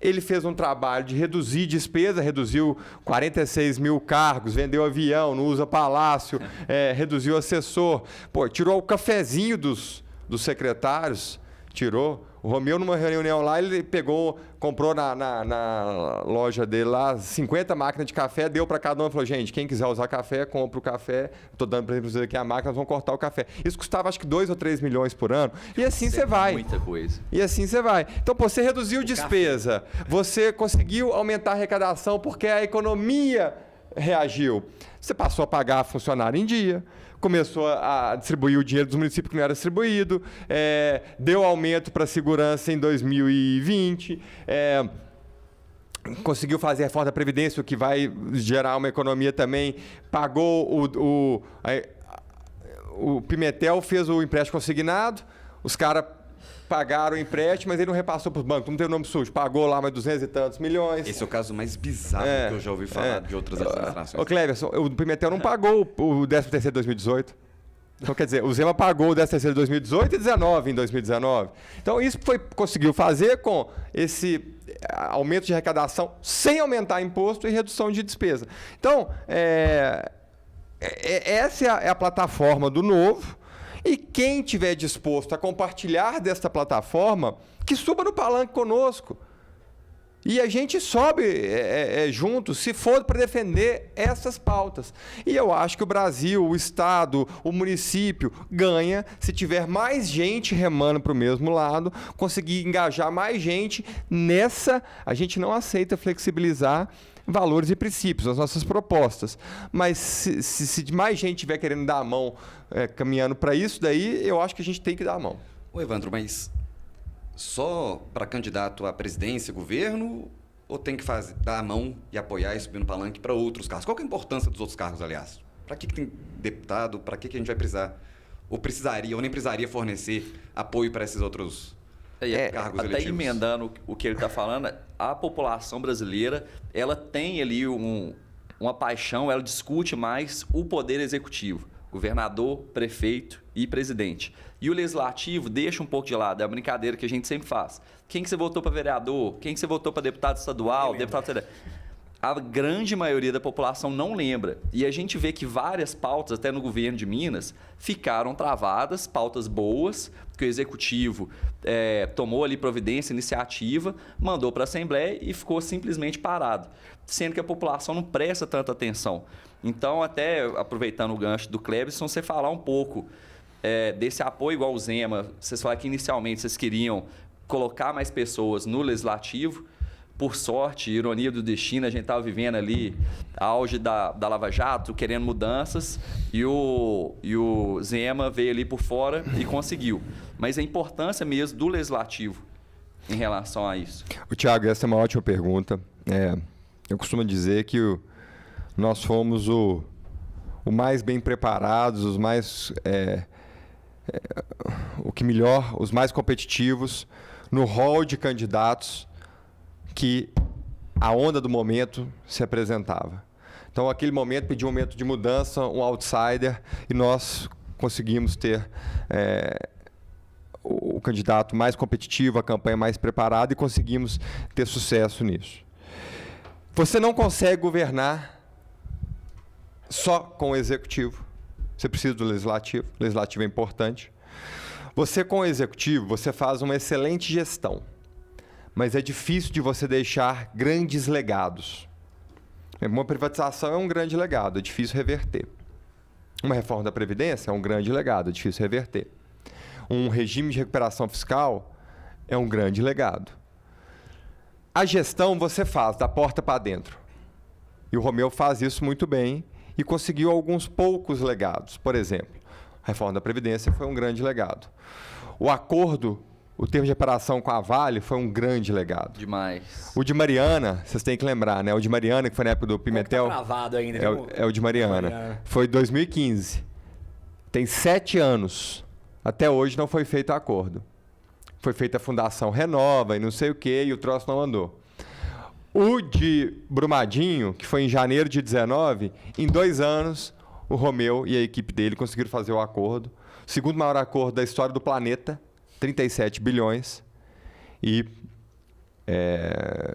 Ele fez um trabalho de reduzir despesa, reduziu 46 mil cargos, vendeu avião, não usa palácio, reduziu assessor. Pô, tirou o cafezinho dos secretários, tirou. O Romeu, numa reunião lá, ele comprou na loja dele lá 50 máquinas de café, deu para cada um e falou, gente, quem quiser usar café, compra o café. Estou dando para vocês aqui a máquina, nós vamos cortar o café. Isso custava acho que 2 ou 3 milhões por ano. E assim você vai. Muita coisa. E assim você vai. Então, pô, você reduziu despesa, você conseguiu aumentar a arrecadação porque a economia reagiu. Você passou a pagar funcionário em dia, começou a distribuir o dinheiro dos municípios que não era distribuído, deu aumento para a segurança em 2020, conseguiu fazer a reforma da Previdência, o que vai gerar uma economia também, pagou o Pimentel, fez o empréstimo consignado, os caras pagaram o empréstimo, mas ele não repassou para os bancos, não tem o nome sujo, pagou lá mais 200 e tantos milhões. Esse é o caso mais bizarro que eu já ouvi falar de outras administrações. Ô, Cleverson, o Pimentel não pagou o 13º de 2018. Então, quer dizer, o Zema pagou o 13º de 2018 e 19 em 2019. Então, isso conseguiu fazer com esse aumento de arrecadação sem aumentar imposto e redução de despesa. Então, essa é a plataforma do Novo. E quem estiver disposto a compartilhar desta plataforma, que suba no palanque conosco. E a gente sobe junto, se for para defender essas pautas. E eu acho que o Brasil, o Estado, o município ganha se tiver mais gente remando para o mesmo lado, conseguir engajar mais gente nessa. A gente não aceita flexibilizar valores e princípios, as nossas propostas. Mas se mais gente estiver querendo dar a mão, caminhando para isso, daí eu acho que a gente tem que dar a mão. Ô, Evandro, mas só para candidato à presidência, governo, ou tem que dar a mão e apoiar e subir no palanque para outros cargos? Qual que é a importância dos outros cargos, aliás? Para que tem deputado? Para que a gente vai precisar? Ou precisaria, ou nem precisaria fornecer apoio para esses outros cargos até eletivos? Emendando o que ele está falando, a população brasileira, ela tem ali uma paixão, ela discute mais o poder executivo, governador, prefeito e presidente. E o legislativo deixa um pouco de lado, é a brincadeira que a gente sempre faz. Quem que você votou para vereador? Quem que você votou para deputado estadual? Deputado federal? A grande maioria da população não lembra. E a gente vê que várias pautas, até no governo de Minas, ficaram travadas, pautas boas, que o executivo tomou ali providência, iniciativa, mandou para a Assembleia e ficou simplesmente parado, sendo que a população não presta tanta atenção. Então, até aproveitando o gancho do Cleverson, você falar um pouco desse apoio igual o Zema, vocês falaram que inicialmente vocês queriam colocar mais pessoas no legislativo. Por sorte, ironia do destino, a gente estava vivendo ali a auge da Lava Jato, querendo mudanças, e o Zema veio ali por fora e conseguiu. Mas a importância mesmo do legislativo em relação a isso. Tiago, essa é uma ótima pergunta. Eu costumo dizer que nós fomos o mais bem preparados, os mais os mais competitivos no hall de candidatos que a onda do momento se apresentava. Então, aquele momento pediu um momento de mudança, um outsider, e nós conseguimos ter o candidato mais competitivo, a campanha mais preparada, e conseguimos ter sucesso nisso. Você não consegue governar só com o executivo. Você precisa do legislativo. O legislativo é importante. Você, com o executivo, você faz uma excelente gestão. Mas é difícil de você deixar grandes legados. Uma privatização é um grande legado, é difícil reverter. Uma reforma da Previdência é um grande legado, é difícil reverter. Um regime de recuperação fiscal é um grande legado. A gestão você faz da porta para dentro. E o Romeu faz isso muito bem e conseguiu alguns poucos legados. Por exemplo, a reforma da Previdência foi um grande legado. O acordo, o termo de reparação com a Vale foi um grande legado. Demais. O de Mariana, vocês têm que lembrar, né? O de Mariana, que foi na época do Pimentel. Tá gravado ainda. É o de Mariana. Foi 2015. Tem 7 anos. Até hoje não foi feito o acordo. Foi feita a Fundação Renova e não sei o quê, e o troço não andou. O de Brumadinho, que foi em janeiro de 19, em 2 anos, o Romeu e a equipe dele conseguiram fazer o acordo. O segundo maior acordo da história do planeta, 37 bilhões. E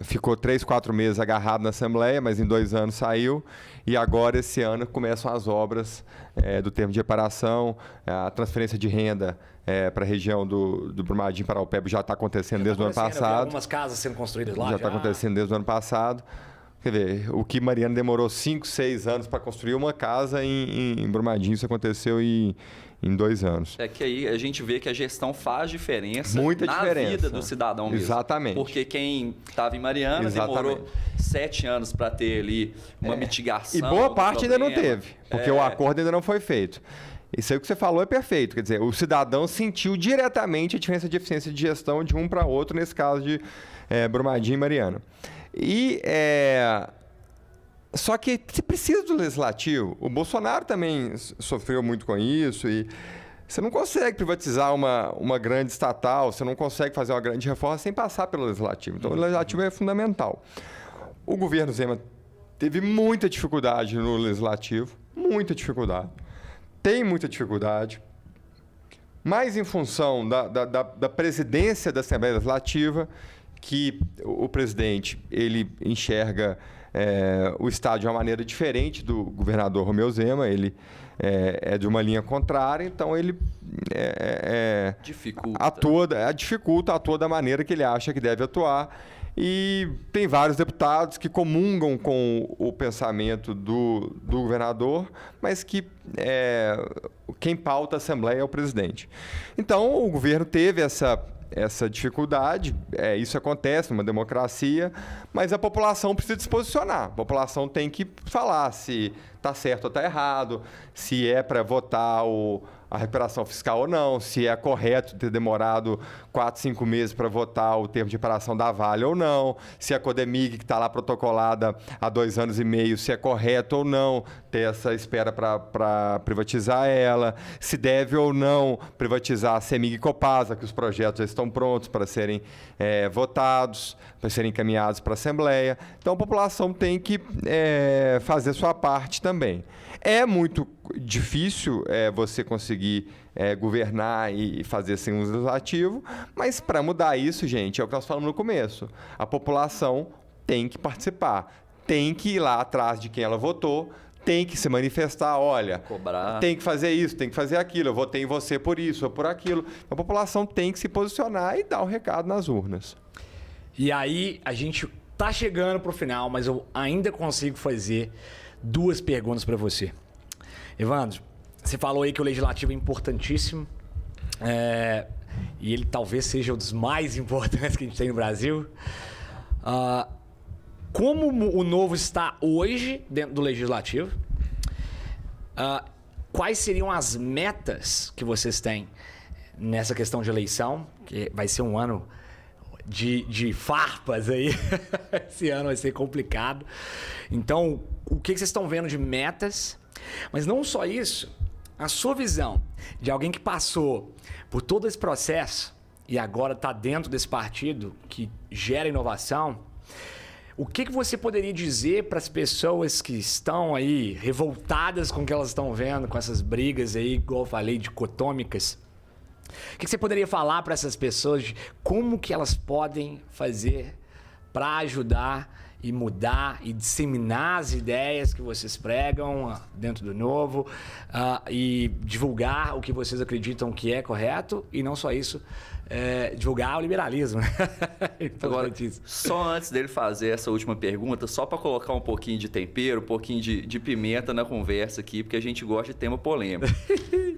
ficou 3, 4 meses agarrado na Assembleia, mas em 2 anos saiu. E agora, esse ano, começam as obras do termo de reparação, a transferência de renda para a região do Brumadinho para o Paraupeba já está acontecendo desde o ano passado. Algumas casas sendo construídas lá. Já está acontecendo desde o ano passado. Quer ver, o que Mariana demorou 5, 6 anos para construir uma casa em Brumadinho, isso aconteceu em 2 anos. É que aí a gente vê que a gestão faz diferença na vida do cidadão mesmo. Exatamente. Porque quem estava em Mariana demorou 7 anos para ter ali uma mitigação. E boa parte ainda não teve, porque o acordo ainda não foi feito. Isso aí que você falou é perfeito. Quer dizer, o cidadão sentiu diretamente a diferença de eficiência de gestão de um para outro, nesse caso de Brumadinho e Mariana. Só que você precisa do legislativo. O Bolsonaro também sofreu muito com isso. E você não consegue privatizar uma grande estatal, você não consegue fazer uma grande reforma sem passar pelo legislativo. Então, o legislativo é fundamental. O governo Zema teve muita dificuldade no legislativo, muita dificuldade. Tem muita dificuldade, mais em função da presidência da Assembleia Legislativa, que o presidente ele enxerga o Estado de uma maneira diferente do governador Romeu Zema, ele é de uma linha contrária, então ele atua da maneira que ele acha que deve atuar. E tem vários deputados que comungam com o pensamento do governador, mas que quem pauta a Assembleia é o presidente. Então, o governo teve essa dificuldade, isso acontece numa democracia, mas a população precisa se posicionar. A população tem que falar se está certo ou está errado, se é para votar a recuperação fiscal ou não, se é correto ter demorado 4, 5 meses para votar o termo de reparação da Vale ou não, se a Codemig, que está lá protocolada há 2 anos e meio, se é correto ou não ter essa espera para privatizar ela, se deve ou não privatizar a CEMIG e Copasa, que os projetos já estão prontos para serem votados, para serem encaminhados para a Assembleia. Então, a população tem que fazer sua parte também. É muito difícil você conseguir governar e fazer sem um legislativo, mas para mudar isso, gente, é o que nós falamos no começo. A população tem que participar, tem que ir lá atrás de quem ela votou, tem que se manifestar, olha, cobrar. Tem que fazer isso, tem que fazer aquilo, eu votei em você por isso ou por aquilo. A população tem que se posicionar e dar o recado nas urnas. E aí, a gente tá chegando pro final, mas eu ainda consigo fazer 2 perguntas para você. Evandro, você falou aí que o legislativo é importantíssimo, e ele talvez seja um dos mais importantes que a gente tem no Brasil. Como o Novo está hoje dentro do legislativo? Quais seriam as metas que vocês têm nessa questão de eleição? Que vai ser um ano de farpas aí. Esse ano vai ser complicado. Então, o que vocês estão vendo de metas? Mas não só isso, a sua visão de alguém que passou por todo esse processo e agora está dentro desse partido que gera inovação, o que você poderia dizer para as pessoas que estão aí revoltadas com o que elas estão vendo, com essas brigas aí, igual eu falei, dicotômicas? O que você poderia falar para essas pessoas de como que elas podem fazer para ajudar e mudar e disseminar as ideias que vocês pregam dentro do Novo e divulgar o que vocês acreditam que é correto e não só isso, divulgar o liberalismo. Agora, só antes dele fazer essa última pergunta, só para colocar um pouquinho de tempero, um pouquinho de pimenta na conversa aqui, porque a gente gosta de tema polêmico.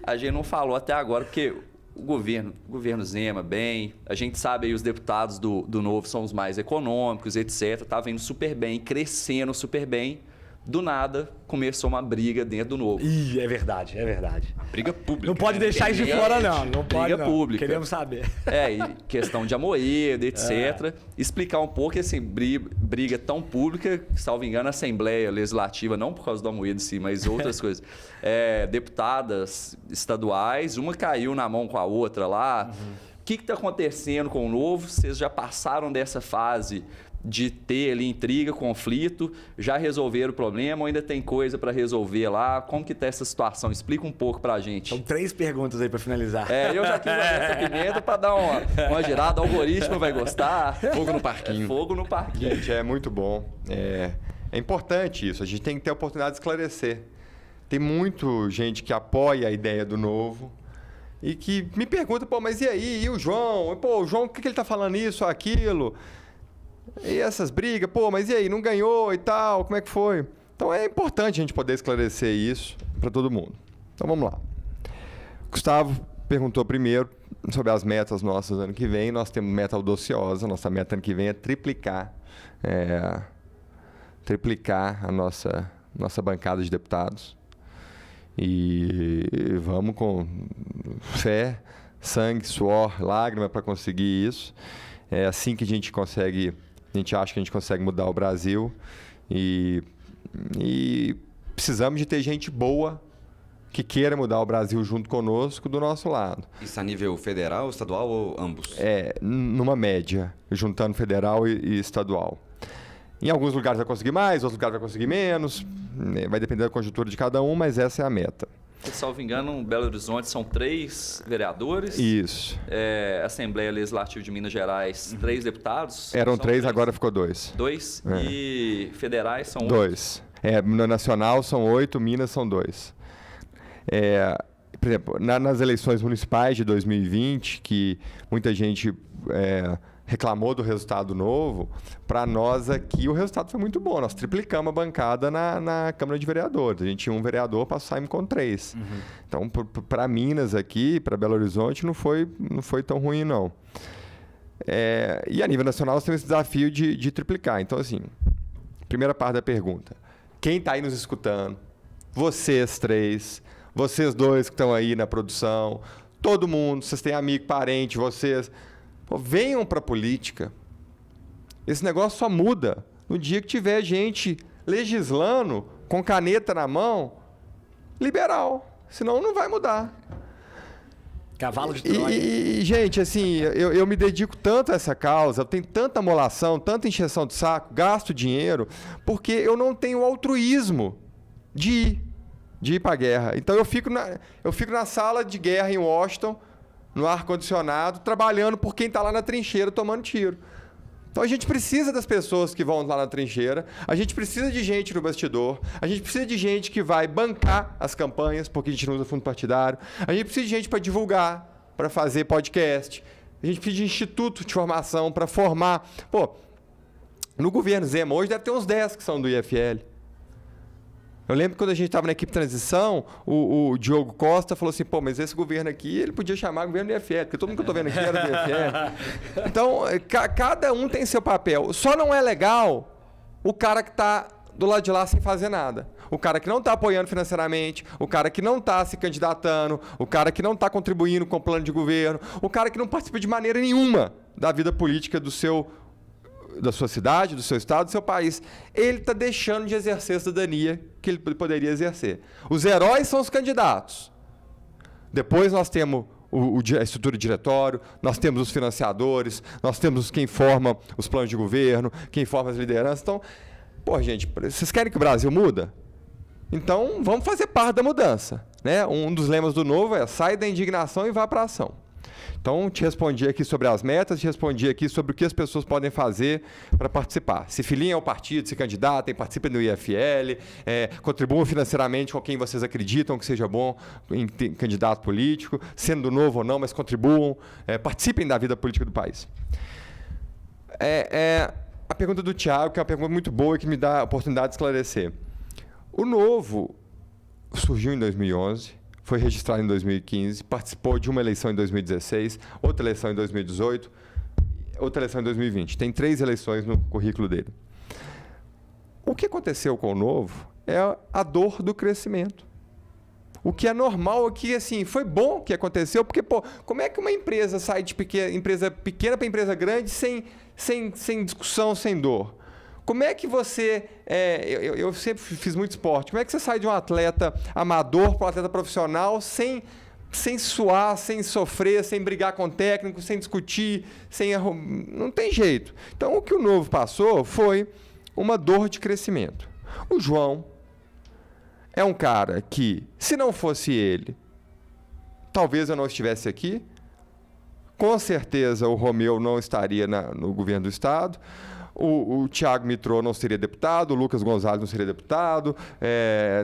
A gente não falou até agora, porque o governo Zema, bem, a gente sabe aí os deputados do Novo são os mais econômicos, etc. Tá indo super bem, crescendo super bem. Do nada, começou uma briga dentro do Novo. Ih, é verdade. Briga pública. Não pode deixar isso de fora, não pode, briga pública. Queremos saber. E questão de Amoedo, etc. Explicar um pouco que, assim, briga tão pública, salvo engano, a Assembleia Legislativa, não por causa do Amoedo em si, mas outras coisas. Deputadas estaduais, uma caiu na mão com a outra lá. O que está acontecendo com o Novo? Vocês já passaram dessa fase de ter ali intriga, conflito, já resolveram o problema ou ainda tem coisa para resolver lá? Como que tá essa situação? Explica um pouco pra gente. São 3 perguntas aí para finalizar. Eu já quis jogar essa pimenta para dar uma girada, o algoritmo vai gostar. Fogo no parquinho. Fogo no parquinho. Gente, é muito bom. É importante isso, a gente tem que ter a oportunidade de esclarecer. Tem muito gente que apoia a ideia do Novo e que me pergunta, mas e aí? E o João? O João, o que ele tá falando isso ou aquilo? E essas brigas, mas e aí, não ganhou e tal, como é que foi? Então é importante a gente poder esclarecer isso para todo mundo. Então vamos lá. Gustavo perguntou primeiro sobre as metas nossas ano que vem. Nós temos meta audaciosa, nossa meta ano que vem é triplicar a nossa bancada de deputados. E vamos com fé, sangue, suor, lágrima para conseguir isso. É assim que a gente consegue... A gente acha que a gente consegue mudar o Brasil e precisamos de ter gente boa que queira mudar o Brasil junto conosco do nosso lado. Isso a nível federal, estadual ou ambos? Numa média, juntando federal e estadual. Em alguns lugares vai conseguir mais, outros lugares vai conseguir menos, vai depender da conjuntura de cada um, mas essa é a meta. Se salvo engano, Belo Horizonte são 3 vereadores. Isso. Assembleia Legislativa de Minas Gerais, 3 deputados. Eram 3, agora ficou 2. 2? E federais são 2. No nacional são 8, Minas são 2. Por exemplo, nas eleições municipais de 2020, que muita gente reclamou do resultado Novo, para nós aqui o resultado foi muito bom. Nós triplicamos a bancada na Câmara de Vereadores. A gente tinha um vereador, saímos com 3. Então, para Minas aqui, para Belo Horizonte, não foi tão ruim, não. E a nível nacional, nós temos esse desafio de triplicar. Então, assim, primeira parte da pergunta. Quem está aí nos escutando? Vocês 3, vocês 2 que estão aí na produção, todo mundo, vocês têm amigo, parente, vocês... venham para a política. Esse negócio só muda no dia que tiver gente legislando com caneta na mão, liberal. Senão não vai mudar. Cavalo de Troia. E gente, assim, eu me dedico tanto a essa causa, eu tenho tanta amolação, tanta encheção de saco, gasto dinheiro, porque eu não tenho altruísmo de ir para a guerra. Então eu fico na sala de guerra em Washington, no ar-condicionado, trabalhando por quem está lá na trincheira tomando tiro. Então a gente precisa das pessoas que vão lá na trincheira, a gente precisa de gente no bastidor, a gente precisa de gente que vai bancar as campanhas, porque a gente não usa fundo partidário, a gente precisa de gente para divulgar, para fazer podcast, a gente precisa de instituto de formação para formar. No governo Zema hoje deve ter uns 10 que são do IFL. Eu lembro que quando a gente estava na equipe de transição, o Diogo Costa falou assim, mas esse governo aqui, ele podia chamar governo do IFL, porque todo mundo que eu estou vendo aqui era do IFL. Então, cada um tem seu papel. Só não é legal o cara que está do lado de lá sem fazer nada. O cara que não está apoiando financeiramente, o cara que não está se candidatando, o cara que não está contribuindo com o plano de governo, o cara que não participa de maneira nenhuma da vida política da sua cidade, do seu estado, do seu país. Ele está deixando de exercer a cidadania que ele poderia exercer. Os heróis são os candidatos. Depois nós temos a estrutura de diretório, nós temos os financiadores, nós temos quem forma os planos de governo, quem forma as lideranças. Então, gente, vocês querem que o Brasil muda? Então, vamos fazer parte da mudança, né? Um dos lemas do Novo é sai da indignação e vá para a ação. Então, te respondi aqui sobre as metas, te respondi aqui sobre o que as pessoas podem fazer para participar. Se filiam ao partido, se candidatem, participem do IFL, contribuam financeiramente com quem vocês acreditam que seja bom em candidato político, sendo Novo ou não, mas contribuam, participem da vida política do país. A pergunta do Thiago, que é uma pergunta muito boa e que me dá a oportunidade de esclarecer. O Novo surgiu em 2011, foi registrado em 2015, participou de uma eleição em 2016, outra eleição em 2018, outra eleição em 2020. Tem 3 eleições no currículo dele. O que aconteceu com o Novo é a dor do crescimento. O que é normal aqui, assim, foi bom que aconteceu, porque, pô, como é que uma empresa sai de empresa pequena para empresa grande sem discussão, sem dor? Como é que você... eu sempre fiz muito esporte. Como é que você sai de um atleta amador para um atleta profissional sem suar, sem sofrer, sem brigar com o técnico, sem discutir, não tem jeito. Então, o que o Novo passou foi uma dor de crescimento. O João é um cara que, se não fosse ele, talvez eu não estivesse aqui. Com certeza o Romeu não estaria no governo do Estado. O Thiago Mitrô não seria deputado, o Lucas Gonzalez não seria deputado,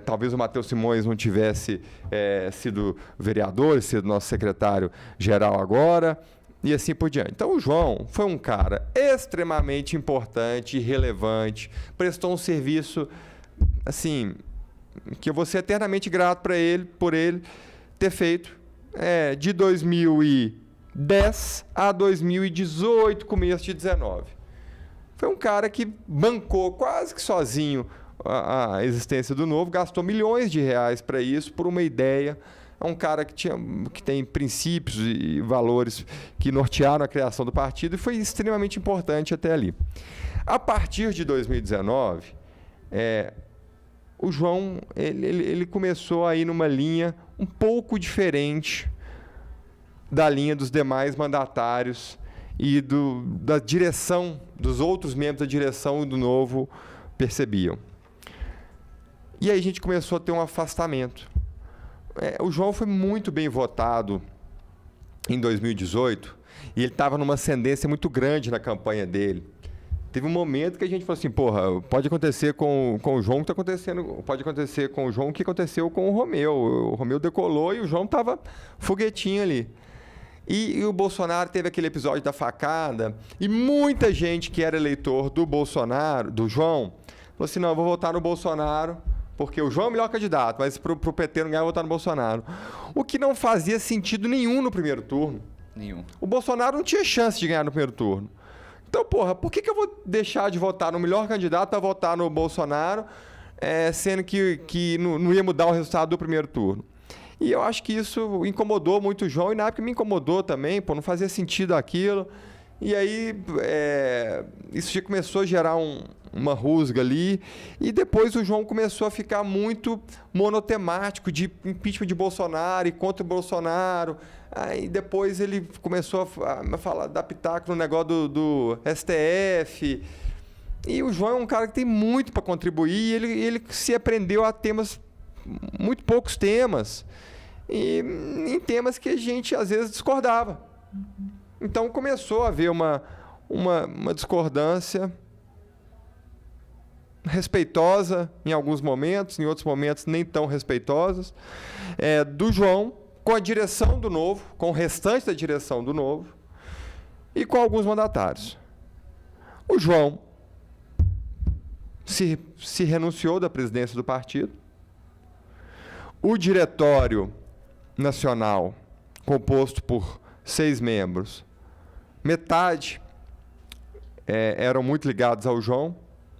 talvez o Matheus Simões não tivesse sido vereador, sido nosso secretário-geral agora, e assim por diante. Então, o João foi um cara extremamente importante e relevante, prestou um serviço, assim, que eu vou ser eternamente grato por ele ter feito de 2010 a 2018, começo de 2019. Foi um cara que bancou quase que sozinho a existência do Novo, gastou milhões de reais para isso, por uma ideia. É um cara que tem princípios e valores que nortearam a criação do partido e foi extremamente importante até ali. A partir de 2019, o João ele começou a ir numa linha um pouco diferente da linha dos demais mandatários e da direção, dos outros membros da direção do Novo percebiam. E aí a gente começou a ter um afastamento. O João foi muito bem votado em 2018 e ele estava numa ascendência muito grande na campanha dele. Teve um momento que a gente falou assim, porra, pode acontecer com o João o que está acontecendo, pode acontecer com o João o que aconteceu com o Romeu. O Romeu decolou e o João estava foguetinho ali. E o Bolsonaro teve aquele episódio da facada e muita gente que era eleitor do Bolsonaro, do João, falou assim, não, eu vou votar no Bolsonaro porque o João é o melhor candidato, mas para o PT não ganhar, eu vou votar no Bolsonaro. O que não fazia sentido nenhum no primeiro turno. Nenhum. O Bolsonaro não tinha chance de ganhar no primeiro turno. Então, porra, por que eu vou deixar de votar no melhor candidato para votar no Bolsonaro, sendo que não ia mudar o resultado do primeiro turno? E eu acho que isso incomodou muito o João, e na época me incomodou também, não fazia sentido aquilo. E aí, isso já começou a gerar uma rusga ali, e depois o João começou a ficar muito monotemático de impeachment de Bolsonaro e contra o Bolsonaro. Aí depois ele começou a falar, dar pitaco no negócio do STF. E o João é um cara que tem muito para contribuir, e ele se aprendeu a temas, muito poucos temas, e em temas que a gente às vezes discordava. Então começou a haver uma discordância respeitosa em alguns momentos, em outros momentos nem tão respeitosas, do João com a direção do Novo, com o restante da direção do Novo e com alguns mandatários. O João se renunciou da presidência do partido. O diretório nacional, composto por 6 membros, metade eram muito ligados ao João,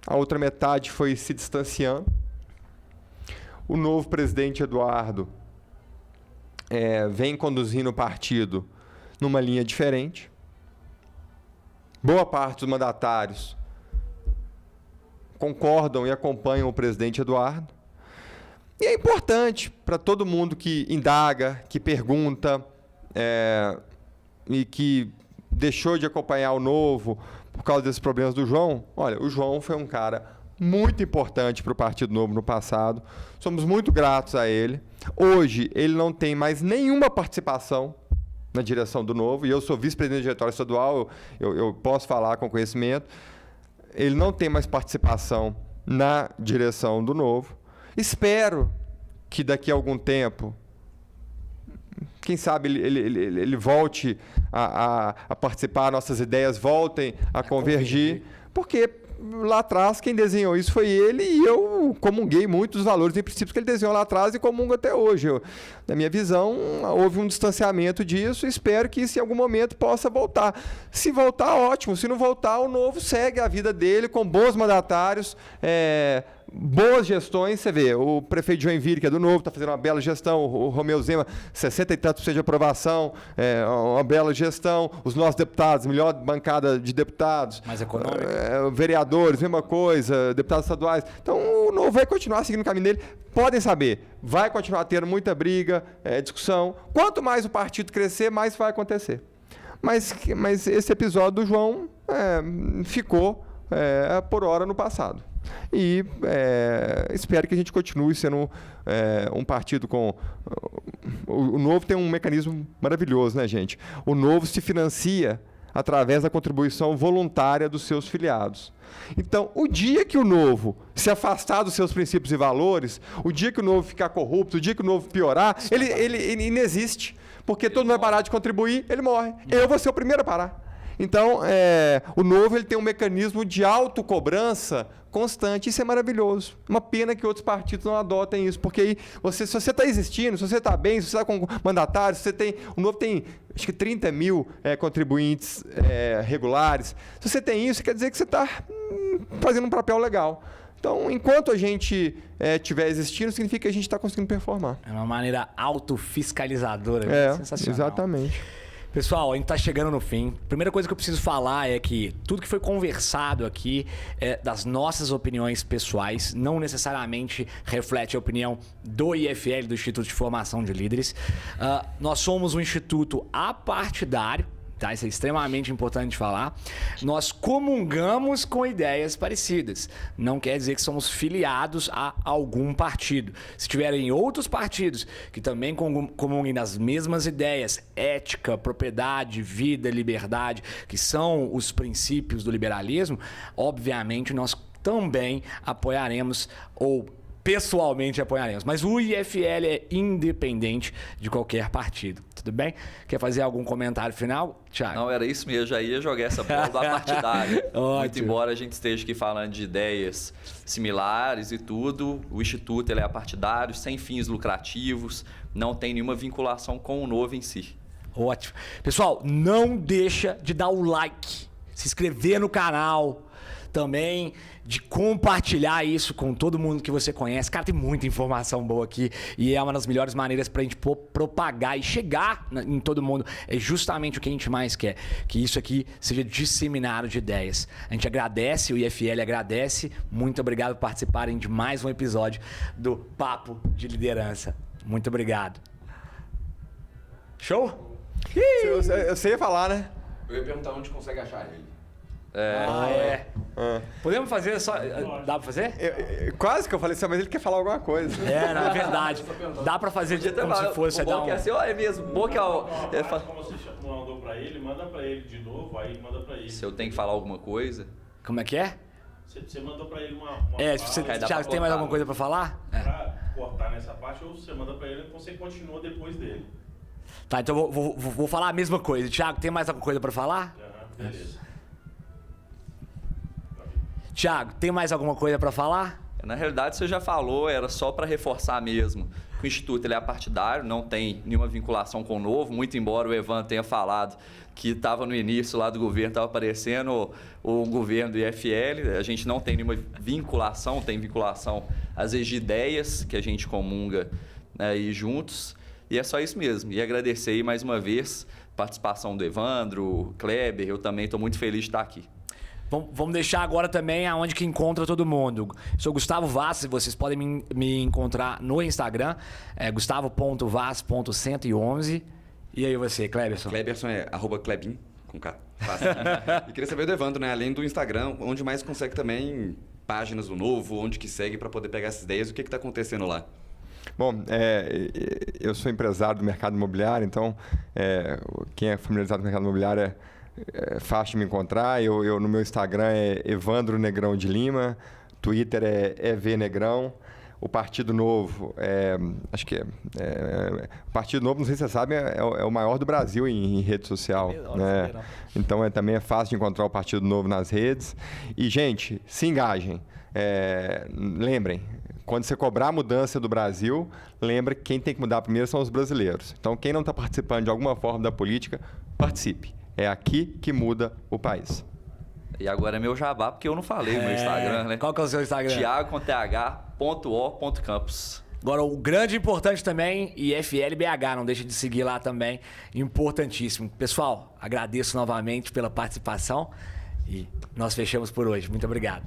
a outra metade foi se distanciando. O novo presidente Eduardo vem conduzindo o partido numa linha diferente. Boa parte dos mandatários concordam e acompanham o presidente Eduardo. E é importante para todo mundo que indaga, que pergunta e que deixou de acompanhar o Novo por causa desses problemas do João. Olha, o João foi um cara muito importante para o Partido Novo no passado. Somos muito gratos a ele. Hoje, ele não tem mais nenhuma participação na direção do Novo, e eu sou vice-presidente do diretório estadual, eu posso falar com conhecimento. Ele não tem mais participação na direção do Novo. Espero que daqui a algum tempo, quem sabe ele volte a participar, nossas ideias voltem a convergir, porque lá atrás, quem desenhou isso foi ele, e eu comunguei muito dos valores e princípios que ele desenhou lá atrás e comungo até hoje. Na minha visão, houve um distanciamento disso e espero que isso em algum momento possa voltar. Se voltar, ótimo. Se não voltar, o Novo segue a vida dele com bons mandatários, boas gestões. Você vê, o prefeito de Joinville, que é do Novo, está fazendo uma bela gestão, o Romeu Zema, 60 e tantos % de aprovação, uma bela gestão, os nossos deputados, melhor bancada de deputados. Mais econômico. Vereadores, mesma coisa, deputados estaduais. Então, o Novo vai continuar seguindo o caminho dele. Podem saber, vai continuar tendo muita briga, discussão. Quanto mais o partido crescer, mais vai acontecer. Mas esse episódio do João ficou, por hora, no passado. E espero que a gente continue sendo um partido com... O Novo tem um mecanismo maravilhoso, né, gente? O Novo se financia através da contribuição voluntária dos seus filiados. Então, o dia que o Novo se afastar dos seus princípios e valores, o dia que o Novo ficar corrupto, o dia que o Novo piorar, ele inexiste. Porque todo mundo vai parar de contribuir, ele morre. Eu vou ser o primeiro a parar. Então, o Novo ele tem um mecanismo de autocobrança constante. Isso é maravilhoso. Uma pena que outros partidos não adotem isso, porque aí, se você está existindo, se você está bem, se você está com mandatários, o Novo tem, acho que 30 mil contribuintes regulares. Se você tem isso, quer dizer que você está fazendo um papel legal. Então, enquanto a gente estiver existindo, significa que a gente está conseguindo performar. É uma maneira autofiscalizadora. Sensacional. Exatamente. Pessoal, a gente está chegando no fim. Primeira coisa que eu preciso falar é que tudo que foi conversado aqui é das nossas opiniões pessoais, não necessariamente reflete a opinião do IFL, do Instituto de Formação de Líderes. Nós somos um instituto apartidário. Tá, isso é extremamente importante de falar. Nós comungamos com ideias parecidas. Não quer dizer que somos filiados a algum partido. Se tiverem outros partidos que também comunguem das mesmas ideias, ética, propriedade, vida, liberdade, que são os princípios do liberalismo, obviamente nós também apoiaremos ou pessoalmente apoiaremos. Mas o IFL é independente de qualquer partido. Tudo bem? Quer fazer algum comentário final, Thiago? Não, era isso mesmo. Já ia jogar essa bola da partidária. Muito embora a gente esteja aqui falando de ideias similares e tudo, o Instituto ele é partidário, sem fins lucrativos, não tem nenhuma vinculação com o Novo em si. Ótimo. Pessoal, não deixa de dar o like, se inscrever no canal, também de compartilhar isso com todo mundo que você conhece. Cara, tem muita informação boa aqui e é uma das melhores maneiras pra gente propagar e chegar em todo mundo. É justamente o que a gente mais quer, que isso aqui seja disseminado de ideias. A gente agradece, o IFL agradece. Muito obrigado por participarem de mais um episódio do Papo de Liderança. Muito obrigado. Show? Você ia falar, né? Eu ia perguntar onde consegue achar ele. Podemos fazer só... Dá pra fazer? Quase que eu falei assim, mas ele quer falar alguma coisa. Na verdade. Dá pra fazer como se fosse... É mesmo. Bom que como você mandou pra ele, manda pra ele de novo, aí manda pra ele. Se eu tenho que falar alguma coisa... Como é que é? Você mandou pra ele uma Thiago, tem mais alguma coisa pra falar? Pra cortar nessa parte, ou você manda pra ele e você continua depois dele. Tá, então vou falar a mesma coisa. Thiago, tem mais alguma coisa pra falar? Beleza. Thiago, tem mais alguma coisa para falar? Na realidade, você já falou, era só para reforçar mesmo. O Instituto ele é partidário, não tem nenhuma vinculação com o Novo, muito embora o Evandro tenha falado que estava no início lá do governo, estava aparecendo o governo do IFL. A gente não tem nenhuma vinculação, tem vinculação às vezes de ideias que a gente comunga, né, e juntos. E é só isso mesmo. E agradecer aí mais uma vez a participação do Evandro, Kleber, eu também estou muito feliz de estar aqui. Vamos deixar agora também aonde que encontra todo mundo. Eu sou Gustavo Vaz, vocês podem me encontrar no Instagram, gustavo.vaz.111. E aí você, Kleberson? Kleberson é @Klebin, com K. Fácil. E queria saber do Evandro, né? Além do Instagram, onde mais consegue também páginas do Novo, onde que segue para poder pegar essas ideias, o que está acontecendo lá? Bom, eu sou empresário do mercado imobiliário, então quem é familiarizado com o mercado imobiliário é fácil de me encontrar. No meu Instagram é Evandro Negrão de Lima, Twitter é EVNegrão. o Partido Novo, acho que o Partido Novo, não sei se você sabe, é o maior do Brasil em rede social. Né? Então também é fácil de encontrar o Partido Novo nas redes. E, gente, se engajem. Lembrem, quando você cobrar a mudança do Brasil, lembra que quem tem que mudar primeiro são os brasileiros. Então, quem não está participando de alguma forma da política, participe. É aqui que muda o país. E agora é meu jabá, porque eu não falei o meu Instagram, né? Qual que é o seu Instagram? Thiago.th.o.campos. Agora, o grande importante também, IFLBH, não deixa de seguir lá também, importantíssimo. Pessoal, agradeço novamente pela participação e nós fechamos por hoje. Muito obrigado.